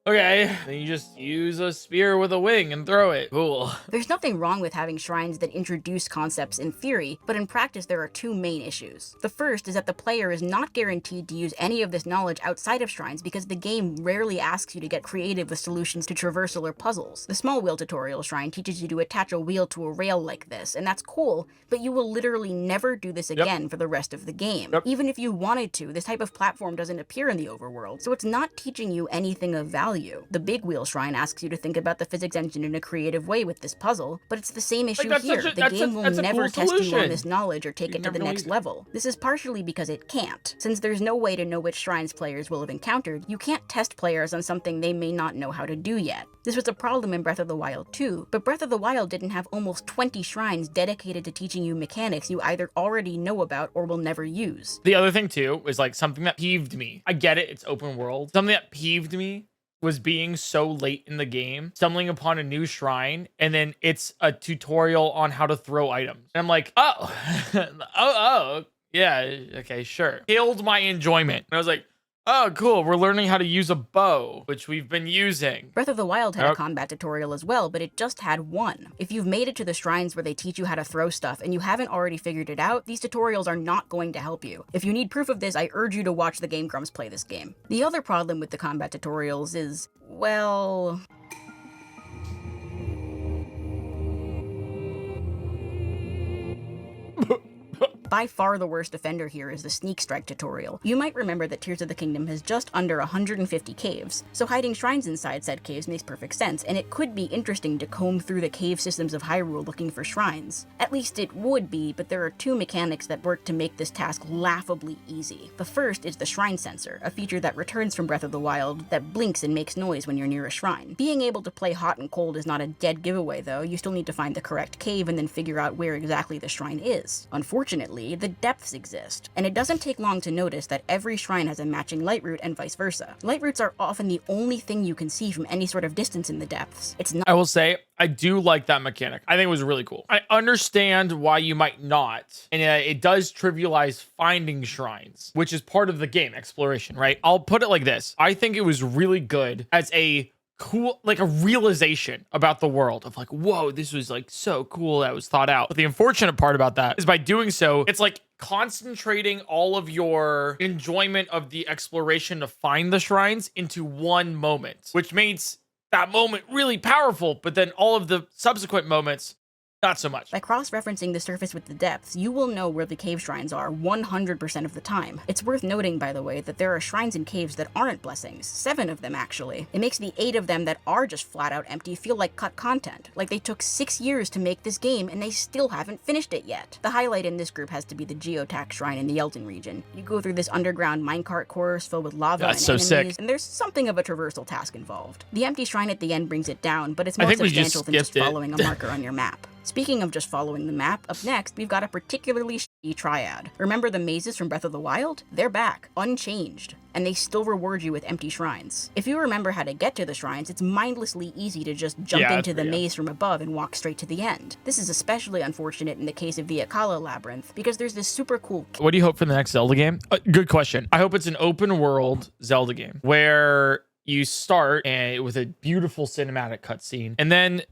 Speaker 1: okay, then you just use a spear with a wing and throw it. Cool.
Speaker 2: There's nothing wrong with having shrines that introduce concepts in theory, but in practice there are 2 main issues. The first is that the player is not guaranteed to use any of this knowledge outside of shrines because the game rarely asks you to get creative with solutions to traversal or puzzles. The small wheel tutorial shrine teaches you to attach a wheel to a rail like this, and that's cool, but you will literally never do this again for the rest of the game. Even if you wanted to, this type of platform doesn't appear in the overworld, so it's not teaching you anything of value. value. The Big Wheel Shrine asks you to think about the physics engine in a creative way with this puzzle, but it's the same issue here. The game will never test you on this knowledge or take it to the next level. This is partially because it can't. Since there's no way to know which shrines players will have encountered, you can't test players on something they may not know how to do yet. This was a problem in Breath of the Wild too, but Breath of the Wild didn't have almost 20 shrines dedicated to teaching you mechanics you either already know about or will never use.
Speaker 1: The other thing too is like something that peeved me. I get it, it's open world. Something that peeved me was being so late in the game, stumbling upon a new shrine, and then it's a tutorial on how to throw items. And I'm like, oh, yeah, okay, sure. Killed my enjoyment. And I was like, oh, cool, we're learning how to use a bow, which we've been using.
Speaker 2: Breath of the Wild had a combat tutorial as well, but it just had one. If you've made it to the shrines where they teach you how to throw stuff and you haven't already figured it out, these tutorials are not going to help you. If you need proof of this, I urge you to watch the Game Grumps play this game. The other problem with the combat tutorials is, well... By far the worst offender here is the Sneak Strike tutorial. You might remember that Tears of the Kingdom has just under 150 caves, so hiding shrines inside said caves makes perfect sense, and it could be interesting to comb through the cave systems of Hyrule looking for shrines. At least it would be, but there are two mechanics that work to make this task laughably easy. The first is the Shrine Sensor, a feature that returns from Breath of the Wild that blinks and makes noise when you're near a shrine. Being able to play hot and cold is not a dead giveaway though, you still need to find the correct cave and then figure out where exactly the shrine is. Unfortunately, the depths exist, and it doesn't take long to notice that every shrine has a matching light route and vice versa. Light routes are often the only thing you can see from any sort of distance in the depths. It's not—
Speaker 1: I will say, I do like that mechanic. I think it was really cool. I understand why you might not, and it does trivialize finding shrines, which is part of the game, exploration, right? I'll put it like this. I think it was really good as a cool, like a realization about the world of like, whoa, this was like so cool that was thought out. But the unfortunate part about that is by doing so, it's like concentrating all of your enjoyment of the exploration to find the shrines into one moment, which makes that moment really powerful, but then all of the subsequent moments, not so much.
Speaker 2: By cross-referencing the surface with the depths, you will know where the cave shrines are 100% of the time. It's worth noting, by the way, that there are shrines in caves that aren't blessings. 7 of them, actually. It makes the 8 of them that are just flat-out empty feel like cut content. Like they took 6 years to make this game, and they still haven't finished it yet. The highlight in this group has to be the Geotack Shrine in the Elton region. You go through this underground minecart course filled with lava and enemies,
Speaker 1: sick.
Speaker 2: And there's something of a traversal task involved. The empty shrine at the end brings it down, but it's more substantial than just following a marker on your map. Speaking of just following the map, up next, we've got a particularly shitty triad. Remember the mazes from Breath of the Wild? They're back, unchanged, and they still reward you with empty shrines. If you remember how to get to the shrines, it's mindlessly easy to just jump into the maze from above and walk straight to the end. This is especially unfortunate in the case of the Akala Labyrinth, because there's this super cool—
Speaker 1: What do you hope for the next Zelda game? Good question. I hope it's an open world Zelda game where you start with a beautiful cinematic cutscene, and then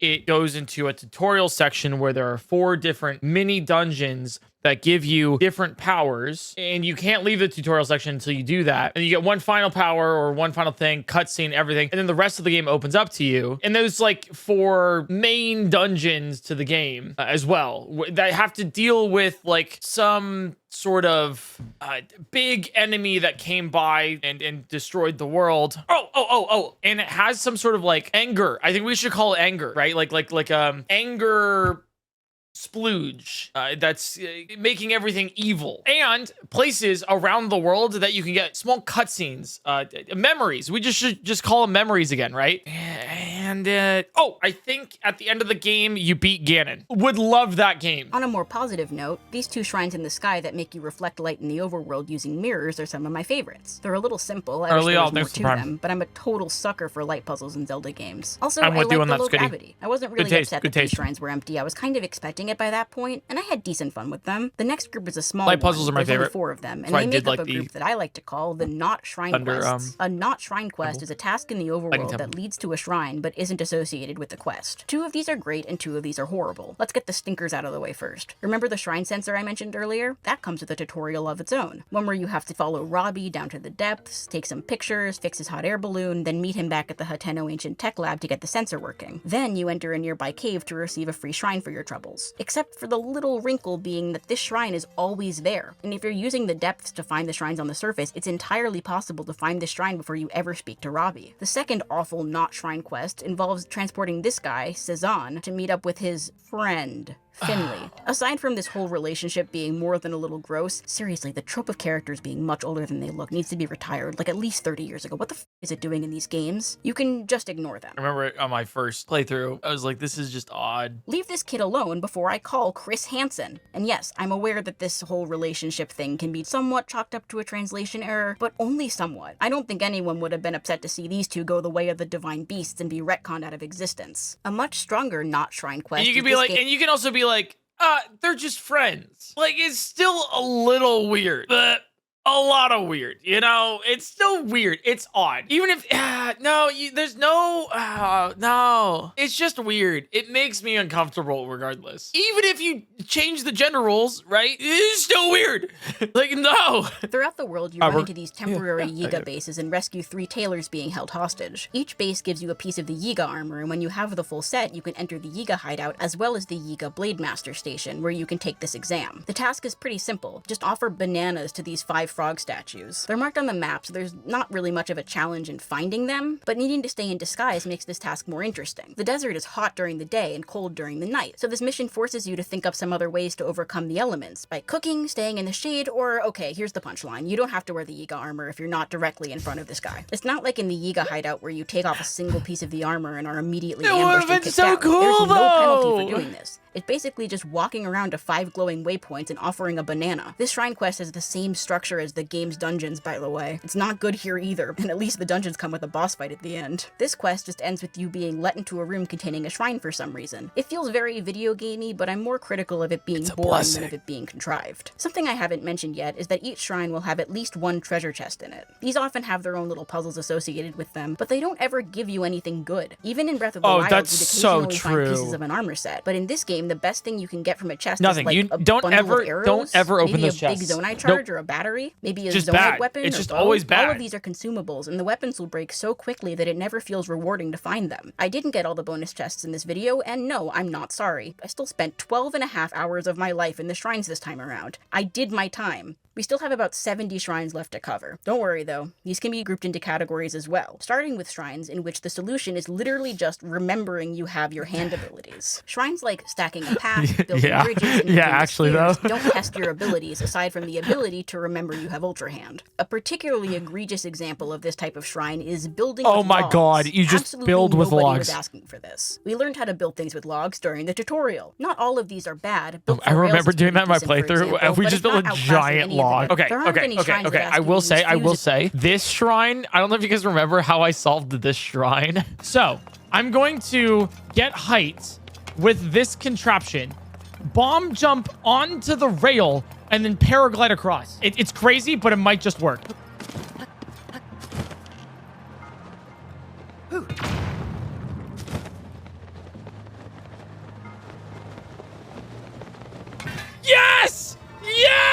Speaker 1: it goes into a tutorial section where there are 4 different mini dungeons that give you different powers, and you can't leave the tutorial section until you do that. And you get one final power or one final thing, cutscene, everything, and then the rest of the game opens up to you. And there's like 4 main dungeons to the game as well that have to deal with like some sort of big enemy that came by and destroyed the world. And it has some sort of like anger. I think we should call it anger, right? Like anger splooge that's making everything evil, and places around the world that you can get small cutscenes, memories. We should just call them memories again, right? And I think at the end of the game you beat Ganon. Would love that game.
Speaker 2: On a more positive note, these 2 shrines in the sky that make you reflect light in the overworld using mirrors are some of my favorites. They're a little simple, I wish there was more to them, but I'm a total sucker for light puzzles in Zelda games. Also, I like the low gravity. I wasn't really upset that these shrines were empty. I was kind of expecting it by that point, and I had decent fun with them. The next group is a small
Speaker 1: light puzzles are my favorite.
Speaker 2: Only 4 of them, and they make up a group that I like to call the Not Shrine Quests. A Not Shrine Quest is a task in the overworld that leads to a shrine, but isn't associated with the quest. 2 of these are great and 2 of these are horrible. Let's get the stinkers out of the way first. Remember the shrine sensor I mentioned earlier? That comes with a tutorial of its own. One where you have to follow Robbie down to the depths, take some pictures, fix his hot air balloon, then meet him back at the Hateno Ancient Tech Lab to get the sensor working. Then you enter a nearby cave to receive a free shrine for your troubles. Except for the little wrinkle being that this shrine is always there. And if you're using the depths to find the shrines on the surface, it's entirely possible to find this shrine before you ever speak to Robbie. The second awful not shrine quest involves transporting this guy, Cezanne, to meet up with his friend, Finley. Aside from this whole relationship being more than a little gross, seriously, the trope of characters being much older than they look needs to be retired, like at least 30 years ago. What the f is it doing in these games? You can just ignore them.
Speaker 1: I remember on my first playthrough, I was like, this is just odd.
Speaker 2: Leave this kid alone before I call Chris Hansen. And yes, I'm aware that this whole relationship thing can be somewhat chalked up to a translation error, but only somewhat. I don't think anyone would have been upset to see these two go the way of the divine beasts and be retconned out of existence. A much stronger not shrine quest.
Speaker 1: And you can be like, and you can also be like, they're just friends. Like, it's still a little weird, but a lot of weird, you know? It's still weird. It's odd. Even if, there's no, it's just weird. It makes me uncomfortable regardless. Even if you change the gender roles, right? It's still weird. Like, no.
Speaker 2: Throughout the world, you run into these temporary Yiga bases and rescue 3 tailors being held hostage. Each base gives you a piece of the Yiga armor, and when you have the full set, you can enter the Yiga hideout as well as the Yiga Blade Master station, where you can take this exam. The task is pretty simple. Just offer bananas to these 5 frog statues. They're marked on the map, so there's not really much of a challenge in finding them, but needing to stay in disguise makes this task more interesting. The desert is hot during the day and cold during the night, so this mission forces you to think up some other ways to overcome the elements, by cooking, staying in the shade, or, okay, here's the punchline, you don't have to wear the Yiga armor if you're not directly in front of this guy. It's not like in the Yiga hideout where you take off a single piece of the armor and are immediately ambushed and kicked out. There's no penalty for doing this. It's basically just walking around to 5 glowing waypoints and offering a banana. This shrine quest has the same structure as the game's dungeons, by the way. It's not good here either, and at least the dungeons come with a boss fight at the end. This quest just ends with you being let into a room containing a shrine for some reason. It feels very video gamey, but I'm more critical of it being boring than of it being contrived. Something I haven't mentioned yet is that each shrine will have at least 1 treasure chest in it. These often have their own little puzzles associated with them, but they don't ever give you anything good. Even in Breath of the Wild, you'd occasionally find pieces of an armor set, but in this game, the best thing you can get from a chest is like a bundle of arrows,
Speaker 1: don't ever open those
Speaker 2: chests. Maybe a big Zonai charge or a battery, maybe a Zonai weapon.
Speaker 1: It's just always bad.
Speaker 2: All of these are consumables, and the weapons will break so quickly that it never feels rewarding to find them. I didn't get all the bonus chests in this video, and no, I'm not sorry. I still spent 12.5 hours of my life in the shrines this time around. I did my time. We still have about 70 shrines left to cover. Don't worry though, these can be grouped into categories as well, starting with shrines in which the solution is literally just remembering you have your hand abilities. Shrines like stacking a path, building bridges, and
Speaker 1: actually
Speaker 2: stairs don't test your abilities aside from the ability to remember you have Ultra Hand. A particularly egregious example of this type of shrine is building with logs.
Speaker 1: God, you just
Speaker 2: Absolutely
Speaker 1: build with
Speaker 2: nobody
Speaker 1: logs.
Speaker 2: was asking for this. We learned how to build things with logs during the tutorial. Not all of these are bad.
Speaker 1: I remember doing that in my playthrough. We just built a giant log. Okay. I will say, this shrine, I don't know if you guys remember how I solved this shrine. So, I'm going to get height with this contraption, bomb jump onto the rail, and then paraglide across. It's crazy, but it might just work. Yes! Yes!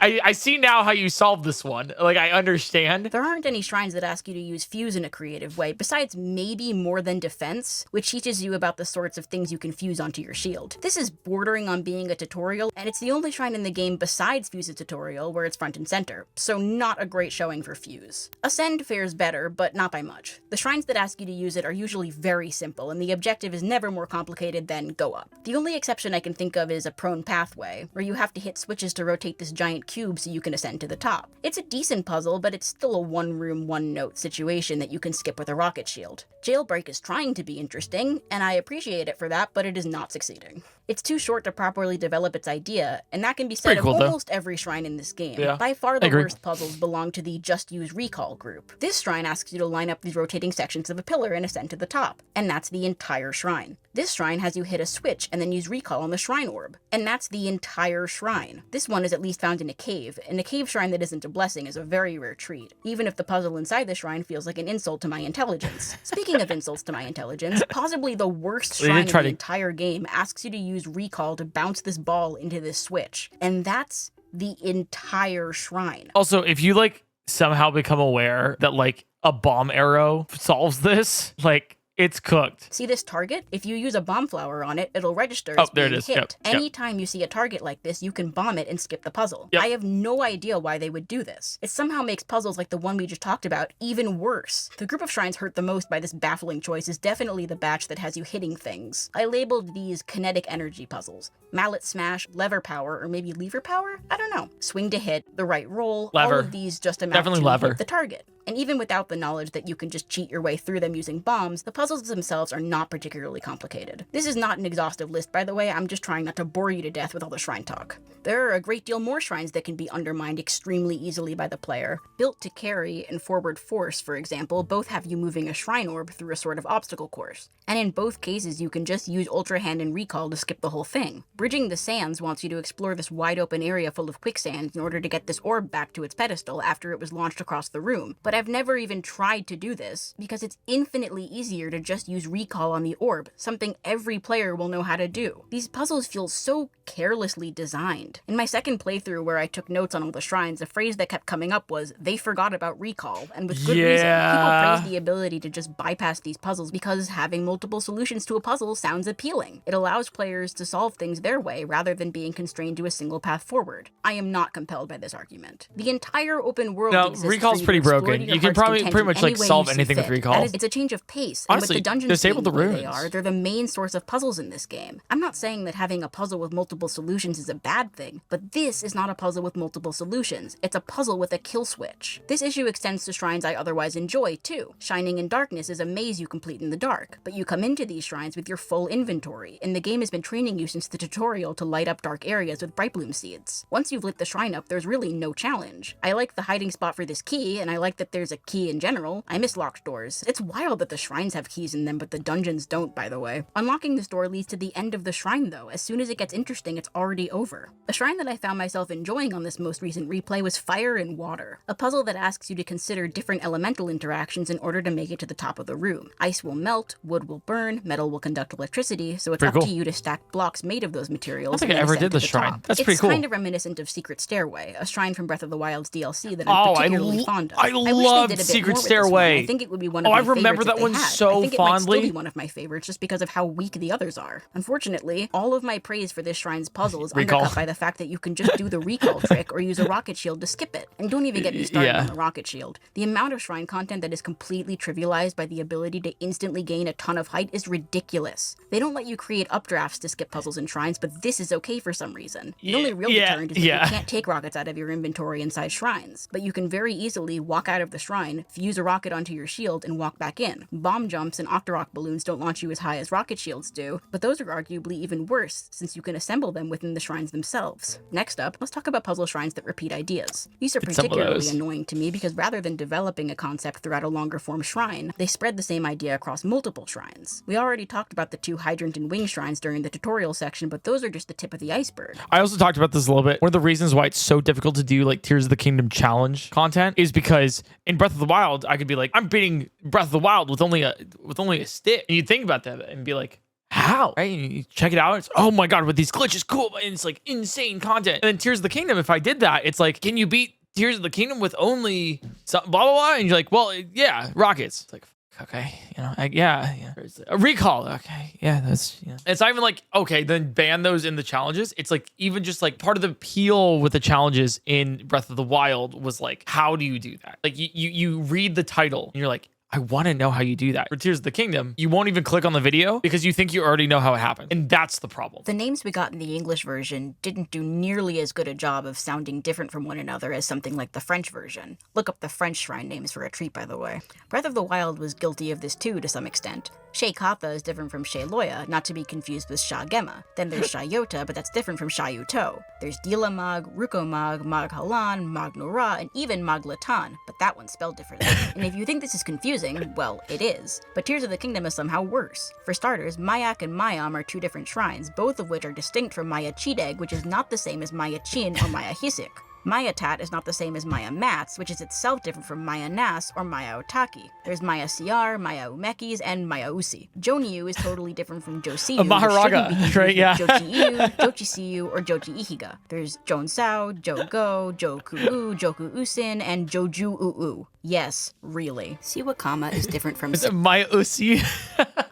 Speaker 1: I see now how you solved this one. Like, I understand.
Speaker 2: There aren't any shrines that ask you to use fuse in a creative way, besides maybe More Than Defense, which teaches you about the sorts of things you can fuse onto your shield. This is bordering on being a tutorial, and it's the only shrine in the game besides Fuse's tutorial where it's front and center, so not a great showing for Fuse. Ascend fares better, but not by much. The shrines that ask you to use it are usually very simple, and the objective is never more complicated than go up. The only exception I can think of is a prone pathway, where you have to hit switches to rotate this giant cube so you can ascend to the top. It's a decent puzzle, but it's still a one-room, one-note situation that you can skip with a rocket shield. Jailbreak is trying to be interesting, and I appreciate it for that, but it is not succeeding. It's too short to properly develop its idea, and that can be said of almost every shrine in this game.
Speaker 1: Yeah,
Speaker 2: by far the worst puzzles belong to the just use recall group. This shrine asks you to line up these rotating sections of a pillar and ascend to the top, and that's the entire shrine. This shrine has you hit a switch and then use recall on the shrine orb, and that's the entire shrine. This one is at least found in a cave, and a cave shrine that isn't a blessing is a very rare treat, even if the puzzle inside the shrine feels like an insult to my intelligence. Speaking of insults to my intelligence, possibly the worst shrine in the entire game asks you to use recall to bounce this ball into this switch, and that's the entire shrine.
Speaker 1: Also, if you like somehow become aware that like a bomb arrow solves this, like it's cooked.
Speaker 2: See this target? If you use a bomb flower on it, it'll register as being hit. Yep. Anytime you see a target like this, you can bomb it and skip the puzzle. I have no idea why they would do this. It somehow makes puzzles like the one we just talked about even worse. The group of shrines hurt the most by this baffling choice is definitely the batch that has you hitting things. I labeled these kinetic energy puzzles. Mallet smash, lever power, or maybe lever power? I don't know. Swing to hit, the right roll, all of these just amount to hit the target. And even without the knowledge that you can just cheat your way through them using bombs, the puzzles themselves are not particularly complicated. This is not an exhaustive list, by the way, I'm just trying not to bore you to death with all the shrine talk. There are a great deal more shrines that can be undermined extremely easily by the player. Built to Carry and Forward Force, for example, both have you moving a shrine orb through a sort of obstacle course. And in both cases, you can just use Ultra Hand and Recall to skip the whole thing. Bridging the Sands wants you to explore this wide open area full of quicksand in order to get this orb back to its pedestal after it was launched across the room. But I've never even tried to do this, because it's infinitely easier to just use Recall on the orb, something every player will know how to do. These puzzles feel so carelessly designed. In my second playthrough where I took notes on all the shrines, a phrase that kept coming up was, they forgot about Recall, and with good reason. People praise the ability to just bypass these puzzles because having multiple solutions to a puzzle sounds appealing. It allows players to solve things their way rather than being constrained to a single path forward. I am not compelled by this argument. The entire open world
Speaker 1: Recall's pretty broken. You can probably pretty much like solve anything with Recall.
Speaker 2: It's a change of pace.
Speaker 1: Honestly,
Speaker 2: and with the dungeons
Speaker 1: disable the runes.
Speaker 2: They're the main source of puzzles in this game. I'm not saying that having a puzzle with multiple solutions is a bad thing, but this is not a puzzle with multiple solutions. It's a puzzle with a kill switch. This issue extends to shrines I otherwise enjoy too. Shining in Darkness is a maze you complete in the dark, but you come into these shrines with your full inventory, and the game has been training you since the tutorial to light up dark areas with bright bloom seeds. Once you've lit the shrine up, there's really no challenge. I like the hiding spot for this key, and I like that there's a key in general. I miss locked doors. It's wild that the shrines have keys in them, but the dungeons don't, by the way. Unlocking this door leads to the end of the shrine though. As soon as it gets interesting, it's already over. A shrine that I found myself enjoying on this most recent replay was Fire and Water, a puzzle that asks you to consider different elemental interactions in order to make it to the top of the room. Ice will melt, wood will burn, metal will conduct electricity, so it's up to you to stack blocks made of those materials.
Speaker 1: I don't think I ever did this shrine. That's pretty cool.
Speaker 2: It's kind of reminiscent of Secret Stairway, a shrine from Breath of the Wild's DLC that I'm particularly fond of.
Speaker 1: I love Secret Stairway.
Speaker 2: I think it would be one of my favorites.
Speaker 1: I remember that one so
Speaker 2: I think it
Speaker 1: fondly.
Speaker 2: might still be one of my favorites just because of how weak the others are. Unfortunately, all of my praise for this shrine's puzzle is undercut by the fact that you can just do the recall trick or use a rocket shield to skip it. And don't even get me started on the rocket shield. The amount of shrine content that is completely trivialized by the ability to instantly gain a ton of height is ridiculous. They don't let you create updrafts to skip puzzles in shrines, but this is okay for some reason. The only real deterrent is that you can't take rockets out of your inventory inside shrines, but you can very easily walk out of the shrine, fuse a rocket onto your shield, and walk back in. Bomb jumps and Octorok balloons don't launch you as high as rocket shields do, but those are arguably even worse since you can assemble them within the shrines themselves. Next up, let's talk about puzzle shrines that repeat ideas. These are particularly annoying to me because rather than developing a concept throughout a longer form shrine, they spread the same idea across multiple shrines. We already talked about the 2 hydrant and wing shrines during the tutorial section, but those are just the tip of the iceberg.
Speaker 1: I also talked about this a little bit. One of the reasons why it's so difficult to do like Tears of the Kingdom challenge content is because in Breath of the Wild, I could be like, I'm beating Breath of the Wild with only a stick. And you think about that and be like, how? Right? And you check it out. It's, oh my God, with these glitches, cool. And it's like insane content. And then Tears of the Kingdom, if I did that, it's like, can you beat Tears of the Kingdom with only blah, blah, blah? And you're like, well, yeah, rockets. It's like, okay, a recall. Okay, that's It's not even like, okay, then ban those in the challenges. It's like even just like part of the appeal with the challenges in Breath of the Wild was like, how do you do that? Like you read the title and you're like, I want to know how you do that. For Tears of the Kingdom, you won't even click on the video because you think you already know how it happened. And that's the problem.
Speaker 2: The names we got in the English version didn't do nearly as good a job of sounding different from one another as something like the French version. Look up the French shrine names for a treat, by the way. Breath of the Wild was guilty of this too, to some extent. Shea Katha is different from Shea Loya, not to be confused with Sha Gemma. Then there's Sha Yota, but that's different from Sha Yuto. There's Dila Mag, Ruko Mag, Mag Halan, Mag Nora, and even Mag Latan, but that one's spelled differently. And if you think this is confusing, well, it is. But Tears of the Kingdom is somehow worse. For starters, Mayak and Mayam are two different shrines, both of which are distinct from Maya Chideg, which is not the same as Maya Chin or Maya Hisik. Maya Tat is not the same as Maya Mats, which is itself different from Maya Nas or Maya Otaki. There's Maya Siar, Maya Umekis, and Maya Usi. Joniu is totally different from Josiu,
Speaker 1: Maharaga, right? Yeah.
Speaker 2: Jochi-Iu, Jochi-Siu, or Jochi-Ihiga. There's Jonsao, Jogo, Joku-U, Joku-Usin, and Joju-U-U. Yes, really. Siwakama is different from...
Speaker 1: Is it Maya Usi?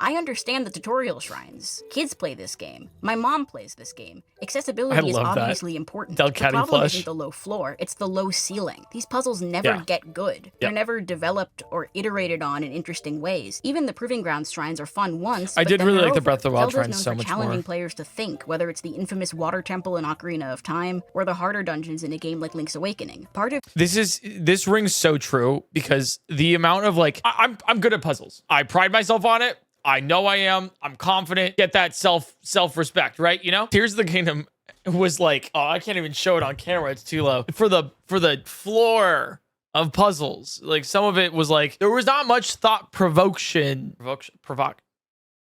Speaker 2: I understand the tutorial shrines. Kids play this game. My mom plays this game. Accessibility is obviously important. The problem isn't the low floor, it's the low ceiling. These puzzles never get good. They're never developed or iterated on in interesting ways. Even the Proving Grounds shrines are fun once,
Speaker 1: I did really like the Breath of the Wild
Speaker 2: Zelda's
Speaker 1: shrines so much
Speaker 2: challenging
Speaker 1: more.
Speaker 2: players to think, whether it's the infamous Water Temple in Ocarina of Time, or the harder dungeons in a game like Link's Awakening. Part of
Speaker 1: this rings so true because the amount of like I'm good at puzzles. I pride myself on it. I know I am. I'm confident. Get that self-respect, right? You know? Tears of the Kingdom was like, oh, I can't even show it on camera. It's too low. For the floor of puzzles, like some of it was like there was not much thought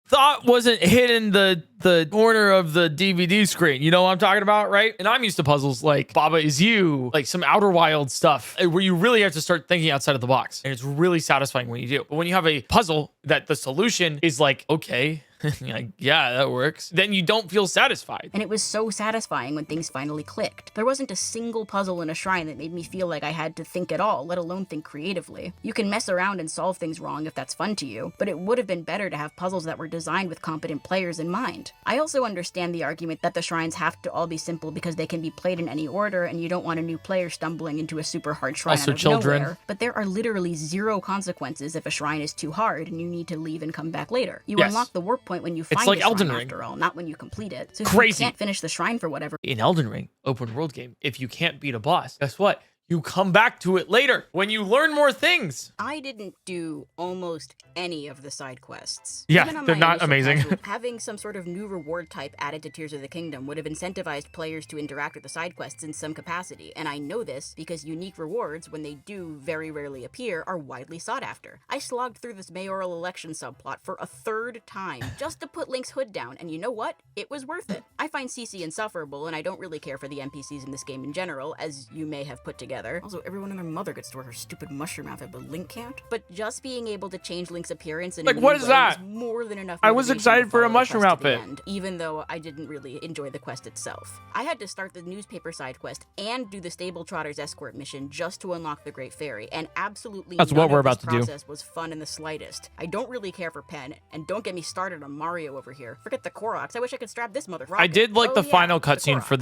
Speaker 1: thought wasn't hitting the corner of the DVD screen. You know what I'm talking about, right? And I'm used to puzzles like Baba Is You, like some Outer Wild stuff, where you really have to start thinking outside of the box. And it's really satisfying when you do. But when you have a puzzle that the solution is like, okay, like, yeah, that works, then you don't feel satisfied.
Speaker 2: And it was so satisfying when things finally clicked. There wasn't a single puzzle in a shrine that made me feel like I had to think at all, let alone think creatively. You can mess around and solve things wrong if that's fun to you, but it would have been better to have puzzles that were designed with competent players in mind. I also understand the argument that the shrines have to all be simple because they can be played in any order and you don't want a new player stumbling into a super hard shrine
Speaker 1: Also
Speaker 2: out of
Speaker 1: children.
Speaker 2: nowhere. But there are literally zero consequences if a shrine is too hard and you need to leave and come back later. You unlock the warp point when you find
Speaker 1: like
Speaker 2: a shrine,
Speaker 1: Elden Ring.
Speaker 2: after all, not when you complete it. So if
Speaker 1: Crazy.
Speaker 2: you can't finish the shrine for whatever...
Speaker 1: In Elden Ring, open world game, if you can't beat a boss, guess what? You come back to it later when you learn more things.
Speaker 2: I didn't do almost any of the side quests.
Speaker 1: Yeah,
Speaker 2: Even on
Speaker 1: they're
Speaker 2: my
Speaker 1: not
Speaker 2: initial
Speaker 1: amazing.
Speaker 2: playthrough, having some sort of new reward type added to Tears of the Kingdom would have incentivized players to interact with the side quests in some capacity, and I know this because unique rewards, when they do very rarely appear, are widely sought after. I slogged through this mayoral election subplot for a third time just to put Link's hood down, and you know what? It was worth it. I find CC insufferable, and I don't really care for the NPCs in this game in general, as you may have put together. Also, everyone and their mother gets to wear her stupid mushroom outfit, but Link can't. But just being able to change Link's appearance in
Speaker 1: Like, what is that?
Speaker 2: was more than enough.
Speaker 1: I was
Speaker 2: motivation
Speaker 1: excited
Speaker 2: to
Speaker 1: for a
Speaker 2: follow the
Speaker 1: mushroom
Speaker 2: quest to the
Speaker 1: outfit.
Speaker 2: end, even though I didn't really enjoy the quest itself. I had to start the newspaper side quest and do the Stable Trotter's escort mission just to unlock the Great Fairy, and absolutely
Speaker 1: That's
Speaker 2: none
Speaker 1: what we're
Speaker 2: of this
Speaker 1: about to do.
Speaker 2: process was fun in the slightest. I don't really care for Pen, and don't get me started on Mario over here. Forget the Koroks. I wish I could strap this motherfucker.
Speaker 1: I did like the final cutscene for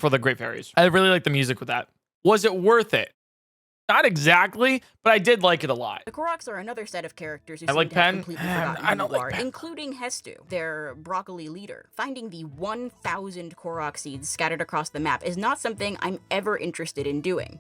Speaker 1: the Great Fairies. I really like the music with that. Was it worth it? Not exactly, but I did like it a lot.
Speaker 2: The Koroks are another set of characters who
Speaker 1: I
Speaker 2: seem
Speaker 1: like
Speaker 2: to have
Speaker 1: Pen.
Speaker 2: completely
Speaker 1: I
Speaker 2: forgotten
Speaker 1: don't
Speaker 2: who you
Speaker 1: like
Speaker 2: are,
Speaker 1: Pen.
Speaker 2: including Hestu, their broccoli leader. Finding the 1,000 Korok seeds scattered across the map is not something I'm ever interested in doing.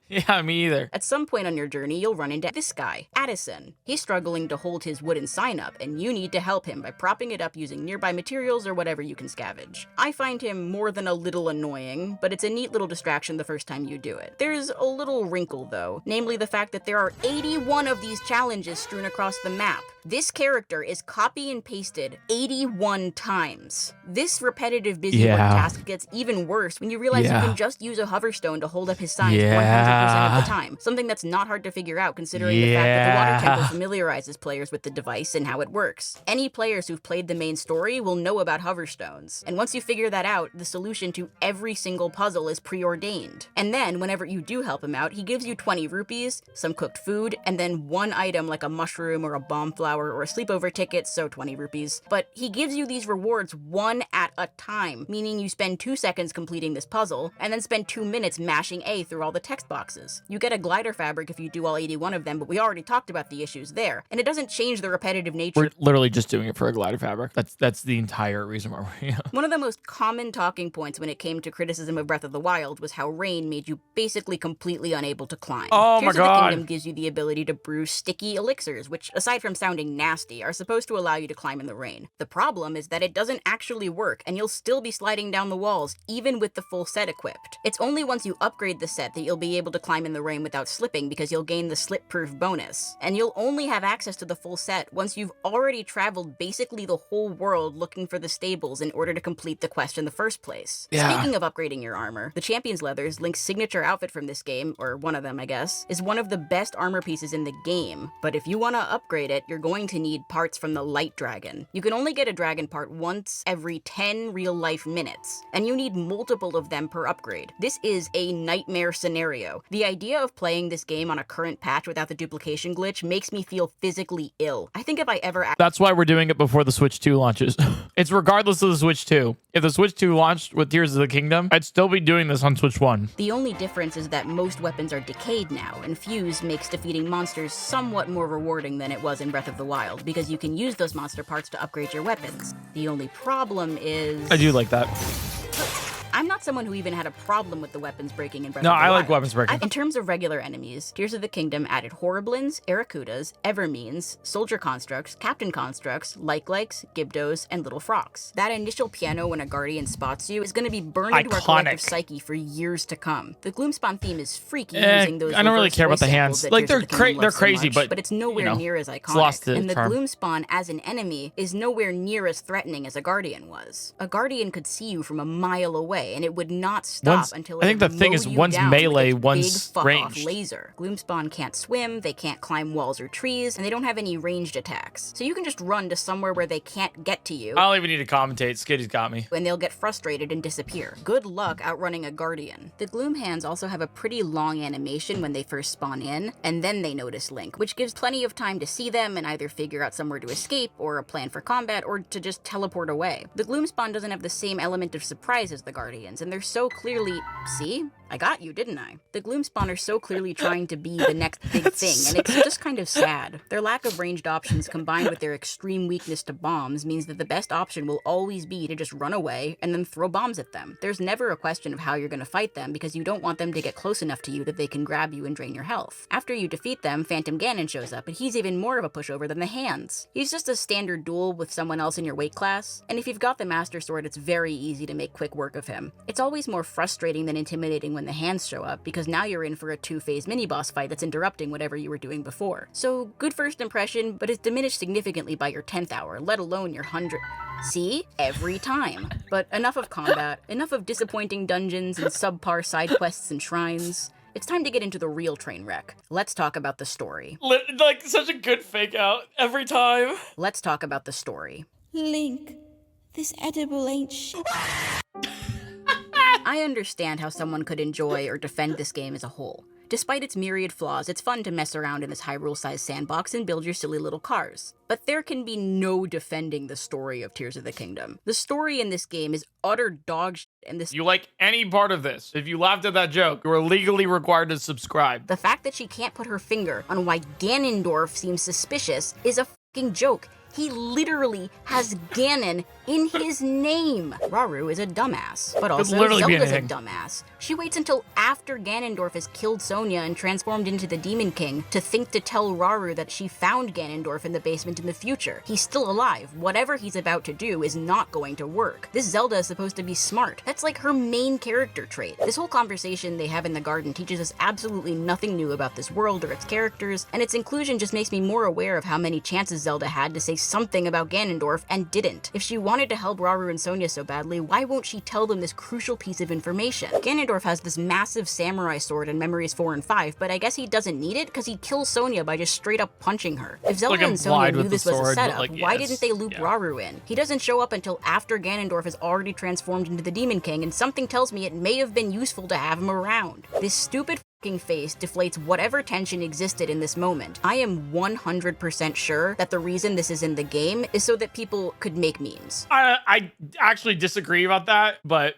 Speaker 1: Yeah, me either.
Speaker 2: At some point on your journey, you'll run into this guy, Addison. He's struggling to hold his wooden sign up, and you need to help him by propping it up using nearby materials or whatever you can scavenge. I find him more than a little annoying, but it's a neat little distraction the first time you do it. There's a little wrinkle though, namely the fact that there are 81 of these challenges strewn across the map. This character is copy and pasted 81 times. This repetitive busywork task gets even worse when you realize you can just use a hoverstone to hold up his signs 100% of the time. Something that's not hard to figure out considering the fact that the Water Temple familiarizes players with the device and how it works. Any players who've played the main story will know about hoverstones. And once you figure that out, the solution to every single puzzle is preordained. And then, whenever you do help him out, he gives you 20 rupees, some cooked food, and then one item like a mushroom or a bomb flower flower or a sleepover ticket, so 20 rupees. But he gives you these rewards one at a time, meaning you spend 2 seconds completing this puzzle, and then spend 2 minutes mashing A through all the text boxes. You get a glider fabric if you do all 81 of them, but we already talked about the issues there, and it doesn't change the repetitive nature.
Speaker 1: We're literally just doing it for a glider fabric. That's the entire reason why we're here.
Speaker 2: One of the most common talking points when it came to criticism of Breath of the Wild was how rain made you basically completely unable to climb.
Speaker 1: Oh
Speaker 2: Tears
Speaker 1: my
Speaker 2: of the
Speaker 1: God.
Speaker 2: Kingdom gives you the ability to brew sticky elixirs, which, aside from sounding nasty, are supposed to allow you to climb in the rain. The problem is that it doesn't actually work, and you'll still be sliding down the walls, even with the full set equipped. It's only once you upgrade the set that you'll be able to climb in the rain without slipping, because you'll gain the slip-proof bonus. And you'll only have access to the full set once you've already traveled basically the whole world looking for the stables in order to complete the quest in the first place.
Speaker 1: Yeah.
Speaker 2: Speaking of upgrading your armor, the Champion's Leathers, Link's signature outfit from this game, or one of them I guess, is one of the best armor pieces in the game. But if you want to upgrade it, you're going to need parts from the Light Dragon. You can only get a dragon part once every 10 real-life minutes, and you need multiple of them per upgrade. This is a nightmare scenario. The idea of playing this game on a current patch without the duplication glitch makes me feel physically ill. I think if I ever...
Speaker 1: That's why we're doing it before the Switch 2 launches. It's regardless of the Switch 2. If the Switch 2 launched with Tears of the Kingdom, I'd still be doing this on Switch 1.
Speaker 2: The only difference is that most weapons are decayed now, and Fuse makes defeating monsters somewhat more rewarding than it was in Breath of the Wild, because you can use those monster parts to upgrade your weapons. The only problem is...
Speaker 1: I do like that.
Speaker 2: I'm not someone who even had a problem with the weapons breaking in Breath of the
Speaker 1: No,
Speaker 2: Wild.
Speaker 1: I like weapons breaking.
Speaker 2: In terms of regular enemies, Tears of the Kingdom added Horriblins, Aracudas, Evermeans, Soldier Constructs, Captain Constructs, Like-Likes, Gibdos, and Little Frogs. That initial piano when a Guardian spots you is going to be burned into our collective psyche for years to come. The Gloomspawn theme is freaky using those
Speaker 1: I don't really care about the hands. Like, they're crazy,
Speaker 2: but it's nowhere near as iconic.
Speaker 1: Lost
Speaker 2: and the
Speaker 1: charm.
Speaker 2: Gloomspawn as an enemy is nowhere near as threatening as a Guardian was. A Guardian could see you from a mile away, and it would not stop until
Speaker 1: I think the thing is, one's melee, one's ranged.
Speaker 2: Laser. Gloomspawn can't swim, they can't climb walls or trees, and they don't have any ranged attacks. So you can just run to somewhere where they can't get to you.
Speaker 1: I don't even need to commentate. Skitty's got me.
Speaker 2: And they'll get frustrated and disappear. Good luck outrunning a Guardian. The Gloom Hands also have a pretty long animation when they first spawn in, and then they notice Link, which gives plenty of time to see them and either figure out somewhere to escape, or a plan for combat, or to just teleport away. The Gloomspawn doesn't have the same element of surprise as the Guardians, and they're so clearly... See? I got you, didn't I? The Gloomspawn are so clearly trying to be the next big thing, and it's just kind of sad. Their lack of ranged options combined with their extreme weakness to bombs means that the best option will always be to just run away and then throw bombs at them. There's never a question of how you're going to fight them because you don't want them to get close enough to you that they can grab you and drain your health. After you defeat them, Phantom Ganon shows up, and he's even more of a pushover than the Hands. He's just a standard duel with someone else in your weight class, and if you've got the Master Sword, it's very easy to make quick work of him. It's always more frustrating than intimidating when the Hands show up, because now you're in for a 2-phase mini-boss fight that's interrupting whatever you were doing before. So, good first impression, but it's diminished significantly by your 10th hour, let alone your 100th. See? Every time. But enough of combat, enough of disappointing dungeons and subpar side quests and shrines. It's time to get into the real train wreck. Let's talk about the story.
Speaker 1: Like, such a good fake out every time.
Speaker 2: Let's talk about the story.
Speaker 12: Link, this edible ain't
Speaker 2: I understand how someone could enjoy or defend this game as a whole. Despite its myriad flaws, it's fun to mess around in this Hyrule-sized sandbox and build your silly little cars. But there can be no defending the story of Tears of the Kingdom. The story in this game is utter dog shit, and this—
Speaker 1: You like any part of this? If you laughed at that joke, you are legally required to subscribe.
Speaker 2: The fact that she can't put her finger on why Ganondorf seems suspicious is a fucking joke. He literally has Ganon in his name. Rauru is a dumbass, but also Zelda's a dumbass. She waits until after Ganondorf has killed Sonia and transformed into the Demon King to think to tell Rauru that she found Ganondorf in the basement in the future. He's still alive. Whatever he's about to do is not going to work. This Zelda is supposed to be smart. That's like her main character trait. This whole conversation they have in the garden teaches us absolutely nothing new about this world or its characters, and its inclusion just makes me more aware of how many chances Zelda had to say something about Ganondorf and didn't. If she wanted to help Rauru and Sonia so badly, why won't she tell them this crucial piece of information? Ganondorf has this massive samurai sword in Memories 4 and 5, but I guess he doesn't need it because he kills Sonia by just straight up punching her. If Zelda and Sonia knew this was a setup, why didn't they loop Rauru in? He doesn't show up until after Ganondorf has already transformed into the Demon King, and something tells me it may have been useful to have him around. This stupid face deflates whatever tension existed in this moment. I am 100% sure that the reason this is in the game is so that people could make memes.
Speaker 1: I actually disagree about that, but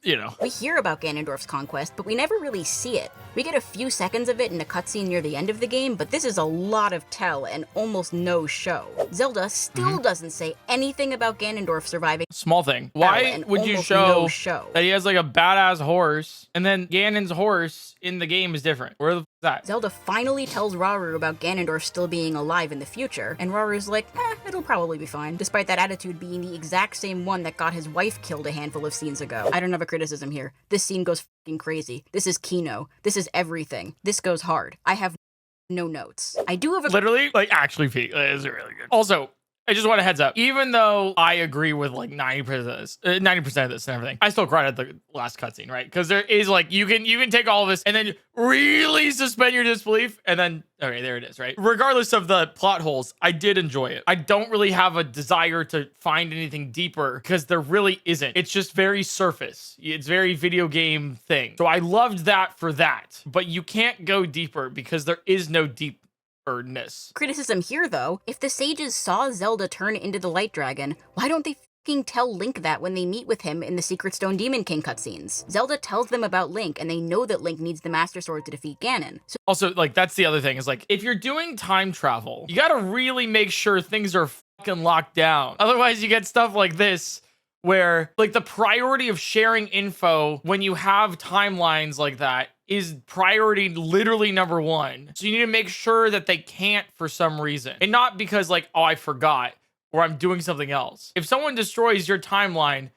Speaker 1: you know.
Speaker 2: We hear about Ganondorf's conquest, but we never really see it. We get a few seconds of it in a cutscene near the end of the game, but this is a lot of tell and almost no show. Zelda still doesn't say anything about Ganondorf surviving.
Speaker 1: Small thing. Why would you show that he has like a badass horse, and then Ganon's horse in the game is different? Where the f is that?
Speaker 2: Zelda finally tells Rauru about Ganondorf still being alive in the future, and Raru's like, it'll probably be fine, despite that attitude being the exact same one that got his wife killed a handful of scenes ago. I don't have a criticism here. This scene goes f***ing crazy. This is Kino. This is everything. This goes hard. I have no notes. I do have a—
Speaker 1: Literally, like, actually, Pete, is really good. Also, I just want a heads up. Even though I agree with like 90% of this, 90% of this and everything, I still cried at the last cutscene, right? Because there is like, you can take all of this and then really suspend your disbelief, and then okay, there it is, right? Regardless of the plot holes, I did enjoy it. I don't really have a desire to find anything deeper because there really isn't. It's just very surface. It's very video game thing. So I loved that for that, but you can't go deeper because there is no deep.
Speaker 2: Criticism here, though. If the sages saw Zelda turn into the Light Dragon, why don't they f***ing tell Link that when they meet with him in the Secret Stone Demon King cutscenes? Zelda tells them about Link, and they know that Link needs the Master Sword to defeat Ganon. So
Speaker 1: also, like, that's the other thing, is like, if you're doing time travel, you gotta really make sure things are fucking locked down. Otherwise, you get stuff like this, where, like, the priority of sharing info when you have timelines like that is priority literally number one. So you need to make sure that they can't for some reason. And not because like, oh, I forgot or I'm doing something else. If someone destroys your timeline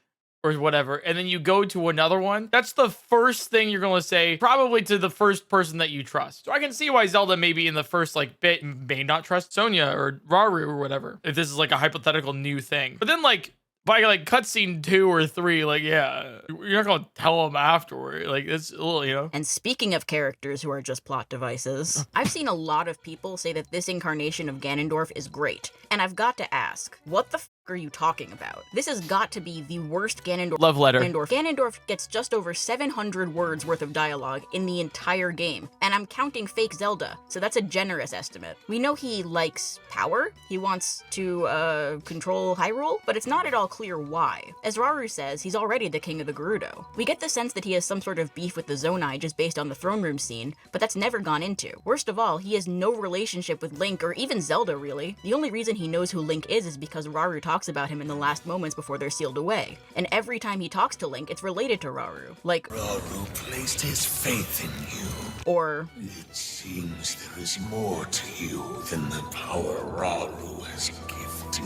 Speaker 1: or whatever, and then you go to another one, that's the first thing you're going to say, probably to the first person that you trust. So I can see why Zelda maybe in the first like bit may not trust Sonya or Rauru or whatever, if this is like a hypothetical new thing. But then like, by like cutscene 2 or 3, like, yeah, you're not gonna tell them afterward. Like, it's a little, you know.
Speaker 2: And speaking of characters who are just plot devices, I've seen a lot of people say that this incarnation of Ganondorf is great. And I've got to ask, what the f are you talking about? This has got to be the worst Ganondorf.
Speaker 1: Love letter.
Speaker 2: Ganondorf gets just over 700 words worth of dialogue in the entire game. And I'm counting fake Zelda, so that's a generous estimate. We know he likes power. He wants to control Hyrule, but it's not at all clear why. As Rauru says, he's already the king of the Gerudo. We get the sense that he has some sort of beef with the Zonai just based on the throne room scene, but that's never gone into. Worst of all, he has no relationship with Link or even Zelda, really. The only reason he knows who Link is because Rauru talks about him in the last moments before they're sealed away. And every time he talks to Link, it's related to Rauru. Like,
Speaker 5: Rauru placed his faith in you.
Speaker 2: Or,
Speaker 5: it seems there is more to you than the power Rauru has gifted.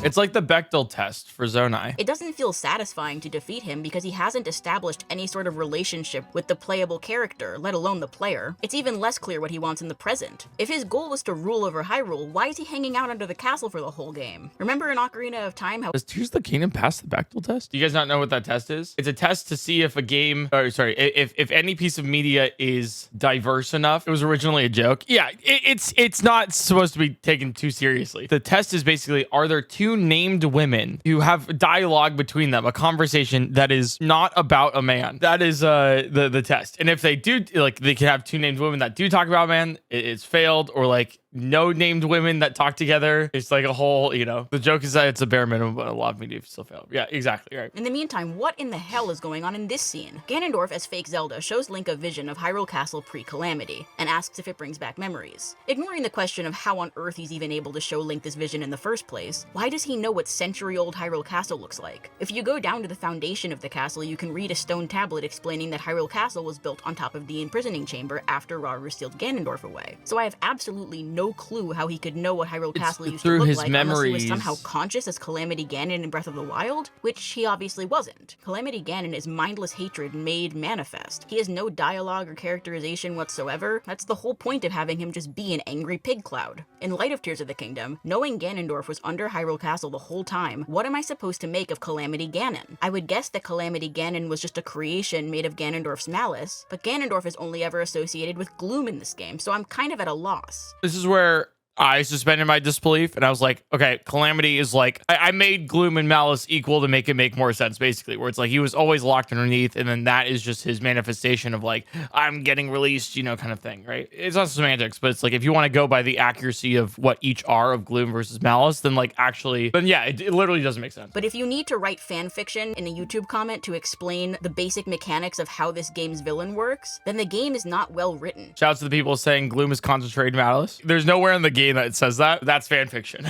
Speaker 1: It's like the Bechdel test for Zonai.
Speaker 2: It doesn't feel satisfying to defeat him because he hasn't established any sort of relationship with the playable character, let alone the player. It's even less clear what he wants in the present. If his goal was to rule over Hyrule, why is he hanging out under the castle for the whole game? Remember in Ocarina of Time how—
Speaker 1: Does Tears of the Kingdom pass the Bechdel test? Do you guys not know what that test is? It's a test to see if a game, or sorry, if any piece of media is diverse enough. It was originally a joke. Yeah, it's not supposed to be taken too seriously. The test is basically, are there two named women who have dialogue between them, a conversation that is not about a man? That is the test. And if they do, like, they can have two named women that do talk about a man, it's failed. Or like no named women that talk together, it's like a whole, you know, the joke is that it's a bare minimum, but a lot of media still fail. Yeah, exactly, right.
Speaker 2: In the meantime, what in the hell is going on in this scene? Ganondorf as fake Zelda shows Link a vision of Hyrule Castle pre-Calamity, and asks if it brings back memories. Ignoring the question of how on earth he's even able to show Link this vision in the first place, why does he know what century-old Hyrule Castle looks like? If you go down to the foundation of the castle, you can read a stone tablet explaining that Hyrule Castle was built on top of the imprisoning chamber after Rauru sealed Ganondorf away. So I have absolutely no clue how he could know what Hyrule Castle used to look like unless he was somehow conscious as Calamity Ganon in Breath of the Wild, which he obviously wasn't. Calamity Ganon is mindless hatred made manifest. He has no dialogue or characterization whatsoever. That's the whole point of having him just be an angry pig cloud. In light of Tears of the Kingdom, knowing Ganondorf was under Hyrule Castle the whole time, what am I supposed to make of Calamity Ganon? I would guess that Calamity Ganon was just a creation made of Ganondorf's malice, but Ganondorf is only ever associated with gloom in this game, so I'm kind of at a loss.
Speaker 1: This is where I suspended my disbelief and I was like, okay, Calamity is like, I made Gloom and Malice equal to make it make more sense, basically, where it's like he was always locked underneath, and then that is just his manifestation of like, I'm getting released, you know, kind of thing, right? It's not semantics, but it's like, if you want to go by the accuracy of what each are of Gloom versus Malice, then like actually, then yeah, it literally doesn't make sense.
Speaker 2: But if you need to write fan fiction in a YouTube comment to explain the basic mechanics of how this game's villain works, then the game is not well written.
Speaker 1: Shouts to the people saying Gloom is concentrated Malice. There's nowhere in the game that it says that. That's fan fiction.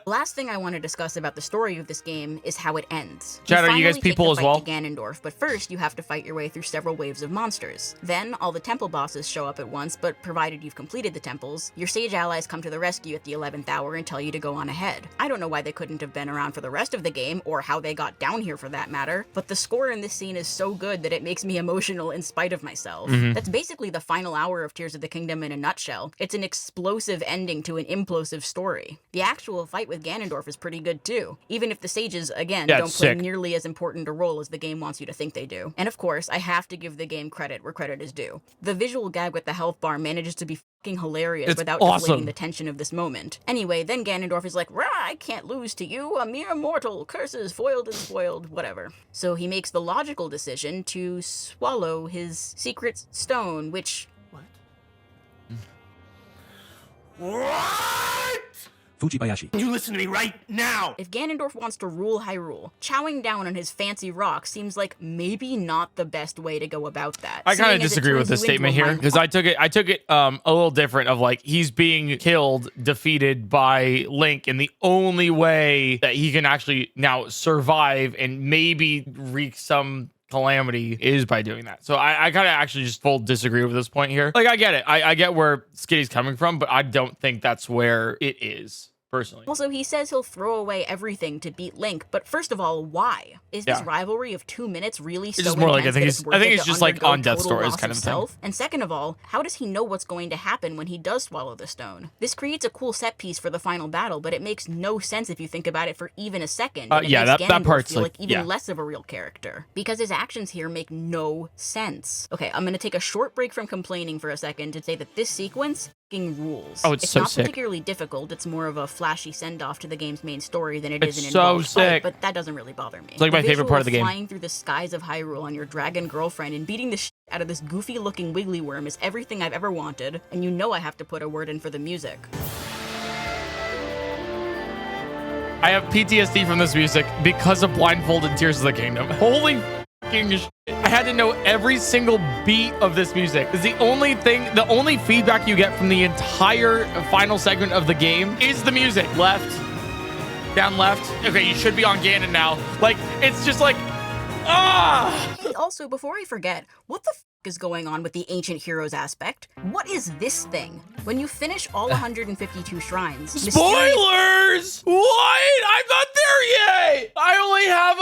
Speaker 2: Last thing I want to discuss about the story of this game is how it ends.
Speaker 1: Chat, are you guys people as well?
Speaker 2: To Ganondorf, but first you have to fight your way through several waves of monsters. Then all the temple bosses show up at once, but provided you've completed the temples, your sage allies come to the rescue at the 11th hour and tell you to go on ahead. I don't know why they couldn't have been around for the rest of the game, or how they got down here for that matter, but the score in this scene is so good that it makes me emotional in spite of myself. That's basically the final hour of Tears of the Kingdom in a nutshell. It's an explosive ending to an implosive story. The actual fight with Ganondorf is pretty good too, even if the sages, again, don't play nearly as important a role as the game wants you to think they do. And of course, I have to give the game credit where credit is due. The visual gag with the health bar manages to be fucking hilarious without deflating the tension of this moment. Anyway, then Ganondorf is like, rah, I can't lose to you, a mere mortal, curses, foiled and spoiled, whatever. So he makes the logical decision to swallow his secret stone, which...
Speaker 11: What? Fujibayashi. You listen to me right now!
Speaker 2: If Ganondorf wants to rule Hyrule, chowing down on his fancy rock seems like maybe not the best way to go about that.
Speaker 1: I kind of disagree with this statement here, because I took it a little different of like, he's being killed, defeated by Link, and the only way that he can actually now survive and maybe wreak some calamity is by doing that. So I kind of actually just full disagree with this point here. Like, I get it. I get where Skitty's coming from, but I don't think that's where it is. Personally.
Speaker 2: Also, he says he'll throw away everything to beat Link, but first of all, why? Is this rivalry of 2 minutes really so
Speaker 1: intense? It's just more like, I think he's just like on death stories kind of thing.
Speaker 2: And second of all, how does he know what's going to happen when he does swallow the stone? This creates a cool set piece for the final battle, but it makes no sense if you think about it for even a second. And it makes that part's feel like even less of a real character, because his actions here make no sense. Okay, I'm gonna take a short break from complaining for a second to say that this sequence rules.
Speaker 1: Oh, it's so
Speaker 2: not
Speaker 1: sick.
Speaker 2: Particularly difficult. It's more of a flashy send-off to the game's main story than it is an
Speaker 1: so
Speaker 2: involved
Speaker 1: sick.
Speaker 2: fight, but that doesn't really bother me.
Speaker 1: It's like my favorite part of the game.
Speaker 2: Flying through the skies of Hyrule on your dragon girlfriend and beating the shit out of this goofy-looking wiggly worm is everything I've ever wanted, and you know I have to put a word in for the music.
Speaker 1: I have PTSD from this music because of Blindfolded Tears of the Kingdom. Holy shit. I had to know every single beat of this music. It's the only feedback you get from the entire final segment of the game is the music. Left, down left. Okay, you should be on Ganon now. Like, it's just like,
Speaker 2: Hey, also, before I forget, what the is going on with the ancient heroes aspect? What is this thing? When you finish all 152 shrines...
Speaker 1: Spoilers! What? I'm not there yet! I only have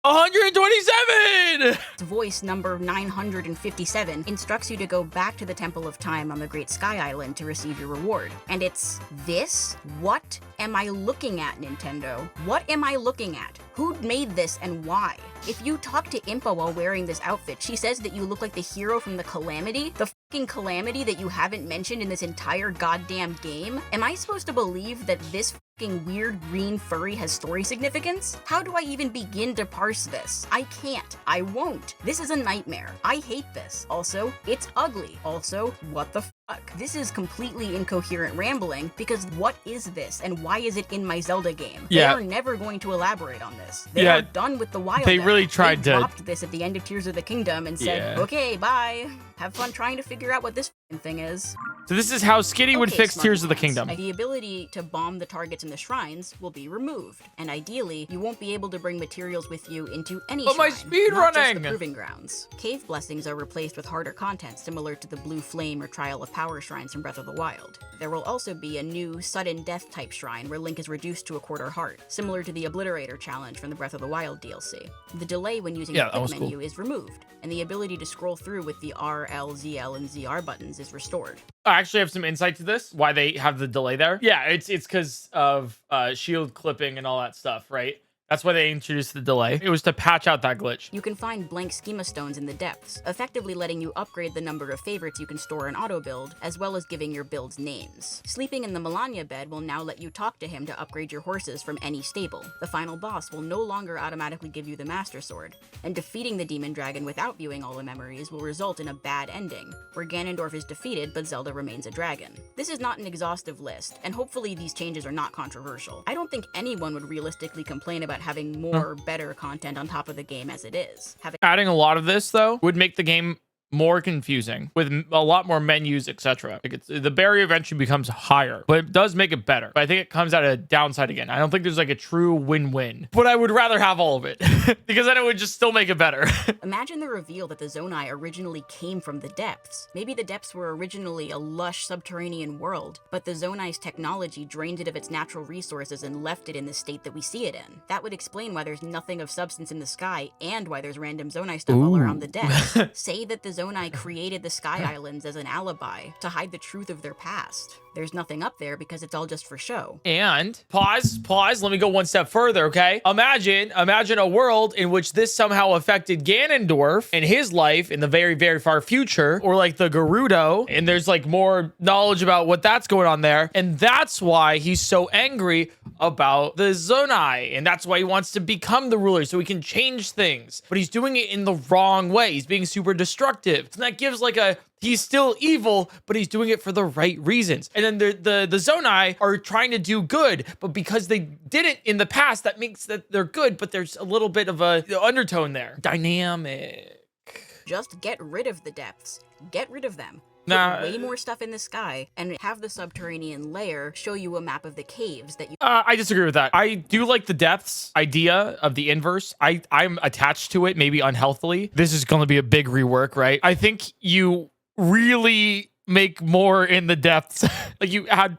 Speaker 1: 127!
Speaker 2: Voice number 957 instructs you to go back to the Temple of Time on the Great Sky Island to receive your reward. And it's this? What am I looking at, Nintendo? What am I looking at? Who made this and why? If you talk to Impa while wearing this outfit, she says that you look like the hero from the Calamity? The fucking Calamity that you haven't mentioned in this entire goddamn game? Am I supposed to believe that this fucking weird green furry has story significance? How do I even begin to parse this? I can't. I won't. This is a nightmare. I hate this. Also, it's ugly. Also, what the fuck? This is completely incoherent rambling, because what is this and why is it in my Zelda game? They are never going to elaborate on this. They are done with the wild.
Speaker 1: They really tried to
Speaker 2: dropped this at the end of Tears of the Kingdom and said, okay, bye. Have fun trying to figure out what this thing is.
Speaker 1: So this is how Skitty would fix Tears of the Kingdom.
Speaker 2: The ability to bomb the targets in the shrines will be removed, and ideally, you won't be able to bring materials with you into any shrine,
Speaker 1: my speed
Speaker 2: not
Speaker 1: running!
Speaker 2: just the proving grounds. Cave blessings are replaced with harder content similar to the Blue Flame or Trial of Power shrines from Breath of the Wild. There will also be a new sudden death type shrine where Link is reduced to a quarter heart, similar to the Obliterator challenge from the Breath of the Wild DLC. The delay when using the quick menu is removed, and the ability to scroll through with the R, L, ZL, and ZR buttons is restored.
Speaker 1: I actually have some insight to this, why they have the delay there. Yeah, it's because of shield clipping and all that stuff, right? That's why they introduced the delay. It was to patch out that glitch.
Speaker 2: You can find blank schema stones in the depths, effectively letting you upgrade the number of favorites you can store in auto build, as well as giving your builds names. Sleeping in the Melania bed will now let you talk to him to upgrade your horses from any stable. The final boss will no longer automatically give you the Master Sword, and defeating the Demon Dragon without viewing all the memories will result in a bad ending, where Ganondorf is defeated but Zelda remains a dragon. This is not an exhaustive list, and hopefully these changes are not controversial. I don't think anyone would realistically complain about having more better content on top of the game as it is.
Speaker 1: Adding a lot of this, though, would make the game more confusing with a lot more menus, etc. Like the barrier eventually becomes higher, but it does make it better. But I think it comes at a downside again. I don't think there's like a true win-win, but I would rather have all of it because then it would just still make it better.
Speaker 2: Imagine the reveal that the Zonai originally came from the depths. Maybe the depths were originally a lush subterranean world, but the Zonai's technology drained it of its natural resources and left it in the state that we see it in. That would explain why there's nothing of substance in the sky and why there's random Zonai stuff all around the depths. Say that the Zonai created the Sky Islands as an alibi to hide the truth of their past. There's nothing up there because it's all just for show.
Speaker 1: And pause, let me go one step further, okay? Imagine a world in which this somehow affected Ganondorf and his life in the very, very far future, or like the Gerudo, and there's like more knowledge about what that's going on there. And that's why he's so angry about the Zonai, and that's why he wants to become the ruler so he can change things. But he's doing it in the wrong way. He's being super destructive. And that gives like a, he's still evil, but he's doing it for the right reasons. And then the Zonai are trying to do good, but because they did it in the past, that makes that they're good, but there's a little bit of a undertone there. Dynamic.
Speaker 2: Just get rid of the depths. Get rid of them.
Speaker 1: Nah,
Speaker 2: way more stuff in the sky and have the subterranean layer show you a map of the caves that you
Speaker 1: I disagree with that. I do like the depths idea of the inverse. I'm attached to it, maybe unhealthily. This is going to be a big rework, right? I think you really make more in the depths. Like you had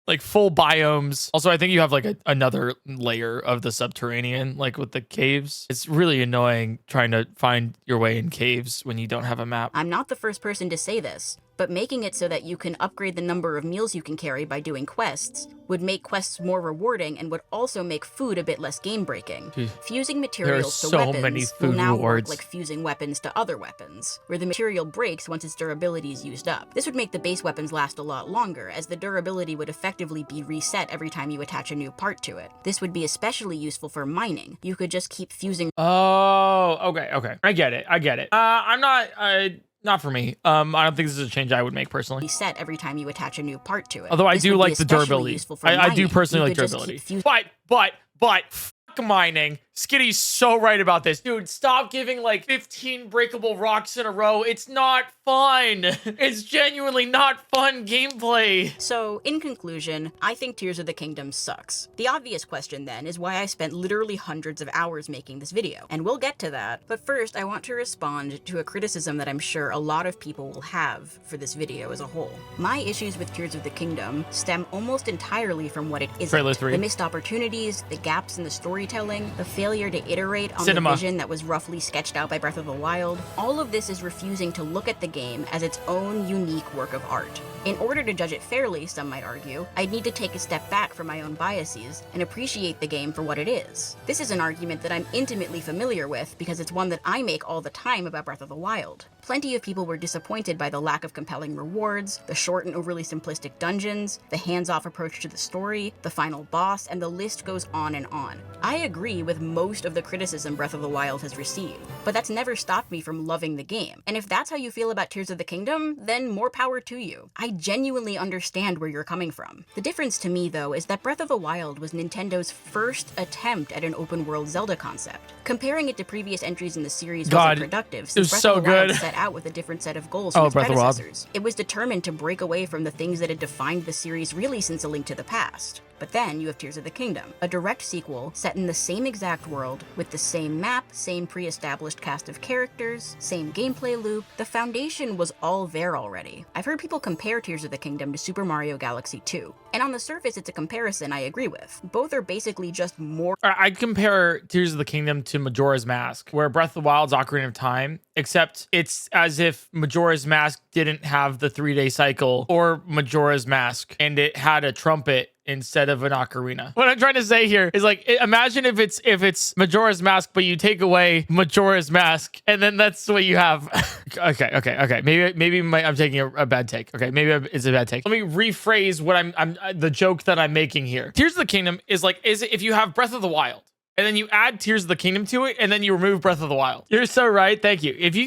Speaker 1: like full biomes. Also, I think you have like another layer of the subterranean, like with the caves. It's really annoying trying to find your way in caves when you don't have a map.
Speaker 2: I'm not the first person to say this, but making it so that you can upgrade the number of meals you can carry by doing quests would make quests more rewarding and would also make food a bit less game-breaking. Fusing materials to weapons will now work like fusing weapons to other weapons, where the material breaks once its durability is used up. This would make the base weapons last a lot longer, as the durability would effectively be reset every time you attach a new part to it. This would be especially useful for mining. You could just keep fusing.
Speaker 1: Oh, okay. I get it. I'm not for me. I don't think this is a change I would make personally.
Speaker 2: Reset every time you attach a new part to it.
Speaker 1: Although I do like the durability. I do personally like durability. But fuck mining. Skitty's so right about this. Dude, stop giving like 15 breakable rocks in a row. It's not fun. It's genuinely not fun gameplay.
Speaker 2: So, in conclusion, I think Tears of the Kingdom sucks. The obvious question then is why I spent literally hundreds of hours making this video. And we'll get to that. But first, I want to respond to a criticism that I'm sure a lot of people will have for this video as a whole. My issues with Tears of the Kingdom stem almost entirely from what it isn't. The missed opportunities, the gaps in the storytelling, the failure to iterate on the vision that was roughly sketched out by Breath of the Wild. All of this is refusing to look at the game as its own unique work of art. In order to judge it fairly, some might argue, I'd need to take a step back from my own biases and appreciate the game for what it is. This is an argument that I'm intimately familiar with because it's one that I make all the time about Breath of the Wild. Plenty of people were disappointed by the lack of compelling rewards, the short and overly simplistic dungeons, the hands-off approach to the story, the final boss, and the list goes on and on. I agree with most of the criticism Breath of the Wild has received, but that's never stopped me from loving the game. And if that's how you feel about Tears of the Kingdom, then more power to you. I genuinely understand where you're coming from. The difference to me, though, is that Breath of the Wild was Nintendo's first attempt at an open-world Zelda concept. Comparing it to previous entries in the series wasn't productive, since Breath of the Wild set out with a different set of goals from its predecessors. It was determined to break away from the things that had defined the series really since A Link to the Past. But then you have Tears of the Kingdom, a direct sequel set in the same exact world, with the same map, same pre-established cast of characters, same gameplay loop. The foundation was all there already. I've heard people compare Tears of the Kingdom to Super Mario Galaxy 2, and on the surface it's a comparison I agree with. Both are basically just more—
Speaker 1: I'd compare Tears of the Kingdom to Majora's Mask, where Breath of the Wild's Ocarina of Time, except it's as if Majora's Mask didn't have the 3-day cycle, or Majora's Mask, and it had a trumpet instead of an ocarina. What I'm trying to say here is like, imagine if it's Majora's Mask, but you take away Majora's Mask, and then that's what you have. Okay. Maybe I'm taking a bad take. Okay, maybe it's a bad take. Let me rephrase what I'm the joke that I'm making here. Tears of the Kingdom is if you have Breath of the Wild, and then you add Tears of the Kingdom to it, and then you remove Breath of the Wild. You're so right. Thank you. If you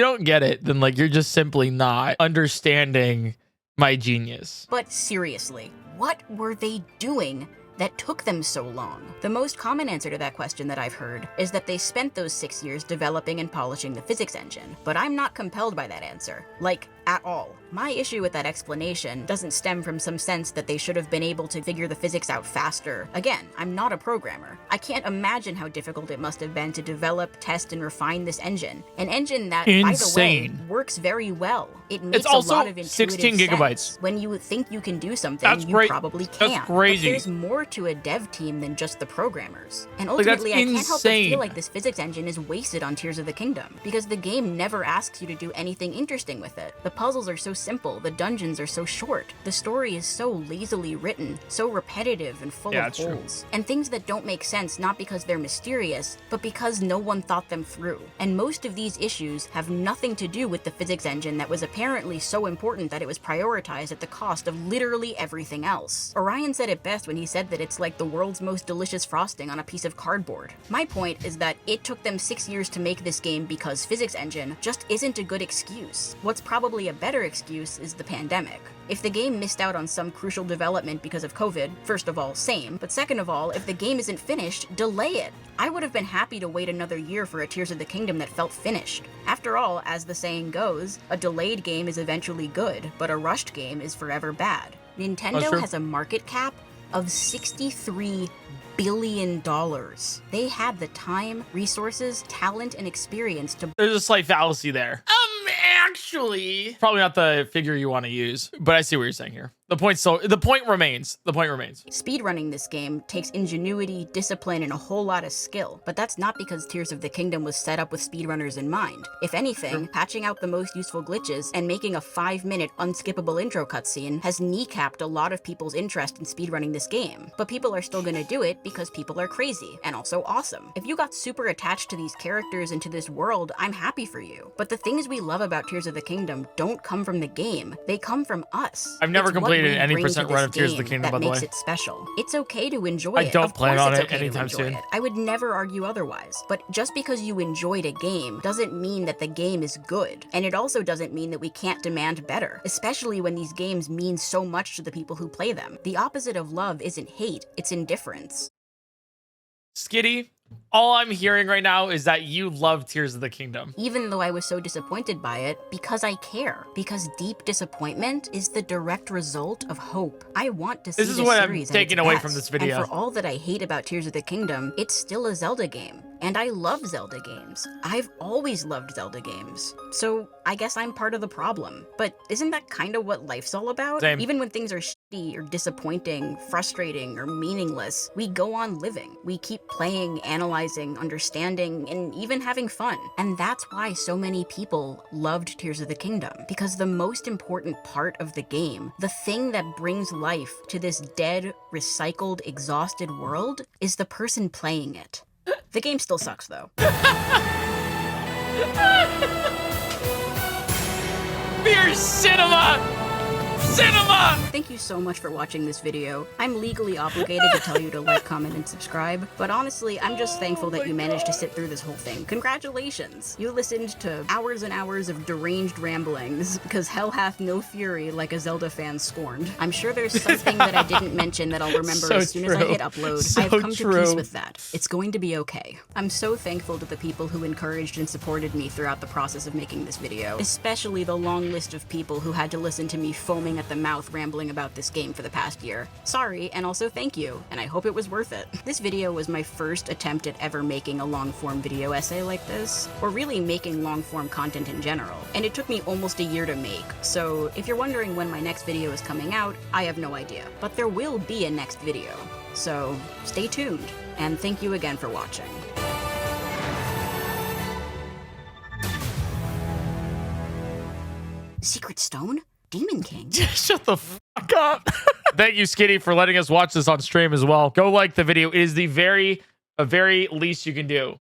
Speaker 1: don't get it, then like you're just simply not understanding my genius.
Speaker 2: But seriously, what were they doing that took them so long? The most common answer to that question that I've heard is that they spent those 6 years developing and polishing the physics engine, but I'm not compelled by that answer. Like, at all. My issue with that explanation doesn't stem from some sense that they should have been able to figure the physics out faster. Again, I'm not a programmer. I can't imagine how difficult it must have been to develop, test, and refine this engine. An engine that, by the way, works very well. It makes a lot of intuitive
Speaker 1: 16 gigabytes.
Speaker 2: sense. When you think you can do something,
Speaker 1: That's
Speaker 2: you
Speaker 1: great.
Speaker 2: probably can't.
Speaker 1: That's crazy.
Speaker 2: But there's more to a dev team than just the programmers. And ultimately, I can't help but feel like this physics engine is wasted on Tears of the Kingdom, because the game never asks you to do anything interesting with it. The puzzles are so simple, the dungeons are so short, the story is so lazily written, so repetitive and full of holes. And things that don't make sense not because they're mysterious, but because no one thought them through. And most of these issues have nothing to do with the physics engine that was apparently so important that it was prioritized at the cost of literally everything else. Orion said it best when he said that it's like the world's most delicious frosting on a piece of cardboard. My point is that it took them 6 years to make this game because physics engine just isn't a good excuse. What's probably a better excuse is the pandemic. If the game missed out on some crucial development because of COVID, first of all, same, but second of all, if the game isn't finished, delay it. I would have been happy to wait another year for a Tears of the Kingdom that felt finished. After all, as the saying goes, a delayed game is eventually good, but a rushed game is forever bad. Nintendo has a market cap of $63 billion. They had the time, resources, talent, and experience to—
Speaker 1: There's a slight fallacy there. Actually, probably not the figure you want to use, but I see what you're saying here. The point remains.
Speaker 2: Speedrunning this game takes ingenuity, discipline, and a whole lot of skill, but that's not because Tears of the Kingdom was set up with speedrunners in mind. If anything, patching out the most useful glitches and making a 5-minute unskippable intro cutscene has kneecapped a lot of people's interest in speedrunning this game. But people are still gonna do it because people are crazy, and also awesome. If you got super attached to these characters and to this world, I'm happy for you. But the things we love about Tears of the Kingdom don't come from the game, they come from us.
Speaker 1: I've never completed any percent run of Tears of the Kingdom, by the way.
Speaker 2: That makes it special. It's okay to enjoy it.
Speaker 1: I don't plan on it anytime soon.
Speaker 2: I would never argue otherwise. But just because you enjoyed a game doesn't mean that the game is good. And it also doesn't mean that we can't demand better, especially when these games mean so much to the people who play them. The opposite of love isn't hate, it's indifference.
Speaker 1: Skitty, all I'm hearing right now is that you love Tears of the Kingdom.
Speaker 2: Even though I was so disappointed by it, because I care. Because deep disappointment is the direct result of hope. I want to see
Speaker 1: this is what I'm taking away from this video.
Speaker 2: And for all that I hate about Tears of the Kingdom, it's still a Zelda game. And I love Zelda games. I've always loved Zelda games. So I guess I'm part of the problem. But isn't that kind of what life's all about?
Speaker 1: Same.
Speaker 2: Even when things are shitty or disappointing, frustrating, or meaningless, we go on living. We keep playing, analyzing, understanding, and even having fun. And that's why so many people loved Tears of the Kingdom. Because the most important part of the game, the thing that brings life to this dead, recycled, exhausted world, is the person playing it. The game still sucks, though.
Speaker 1: Beer cinema! Thank
Speaker 2: you so much for watching this video. I'm legally obligated to tell you to like, comment, and subscribe, but honestly, I'm just thankful that you managed to sit through this whole thing. Congratulations! You listened to hours and hours of deranged ramblings, because hell hath no fury like a Zelda fan scorned. I'm sure there's something that I didn't mention that I'll remember as soon as I hit upload. I've come to peace with that. It's going to be okay. I'm so thankful to the people who encouraged and supported me throughout the process of making this video, especially the long list of people who had to listen to me foaming at the mouth rambling about this game for the past year. Sorry, and also thank you, and I hope it was worth it. This video was my first attempt at ever making a long-form video essay like this, or really making long-form content in general, and it took me almost a year to make, so if you're wondering when my next video is coming out, I have no idea. But there will be a next video, so stay tuned, and thank you again for watching. Secret Stone?
Speaker 13: Demon King.
Speaker 1: Shut the fuck up. Thank you, Skitty, for letting us watch this on stream as well. Go like the video. It is the very least you can do.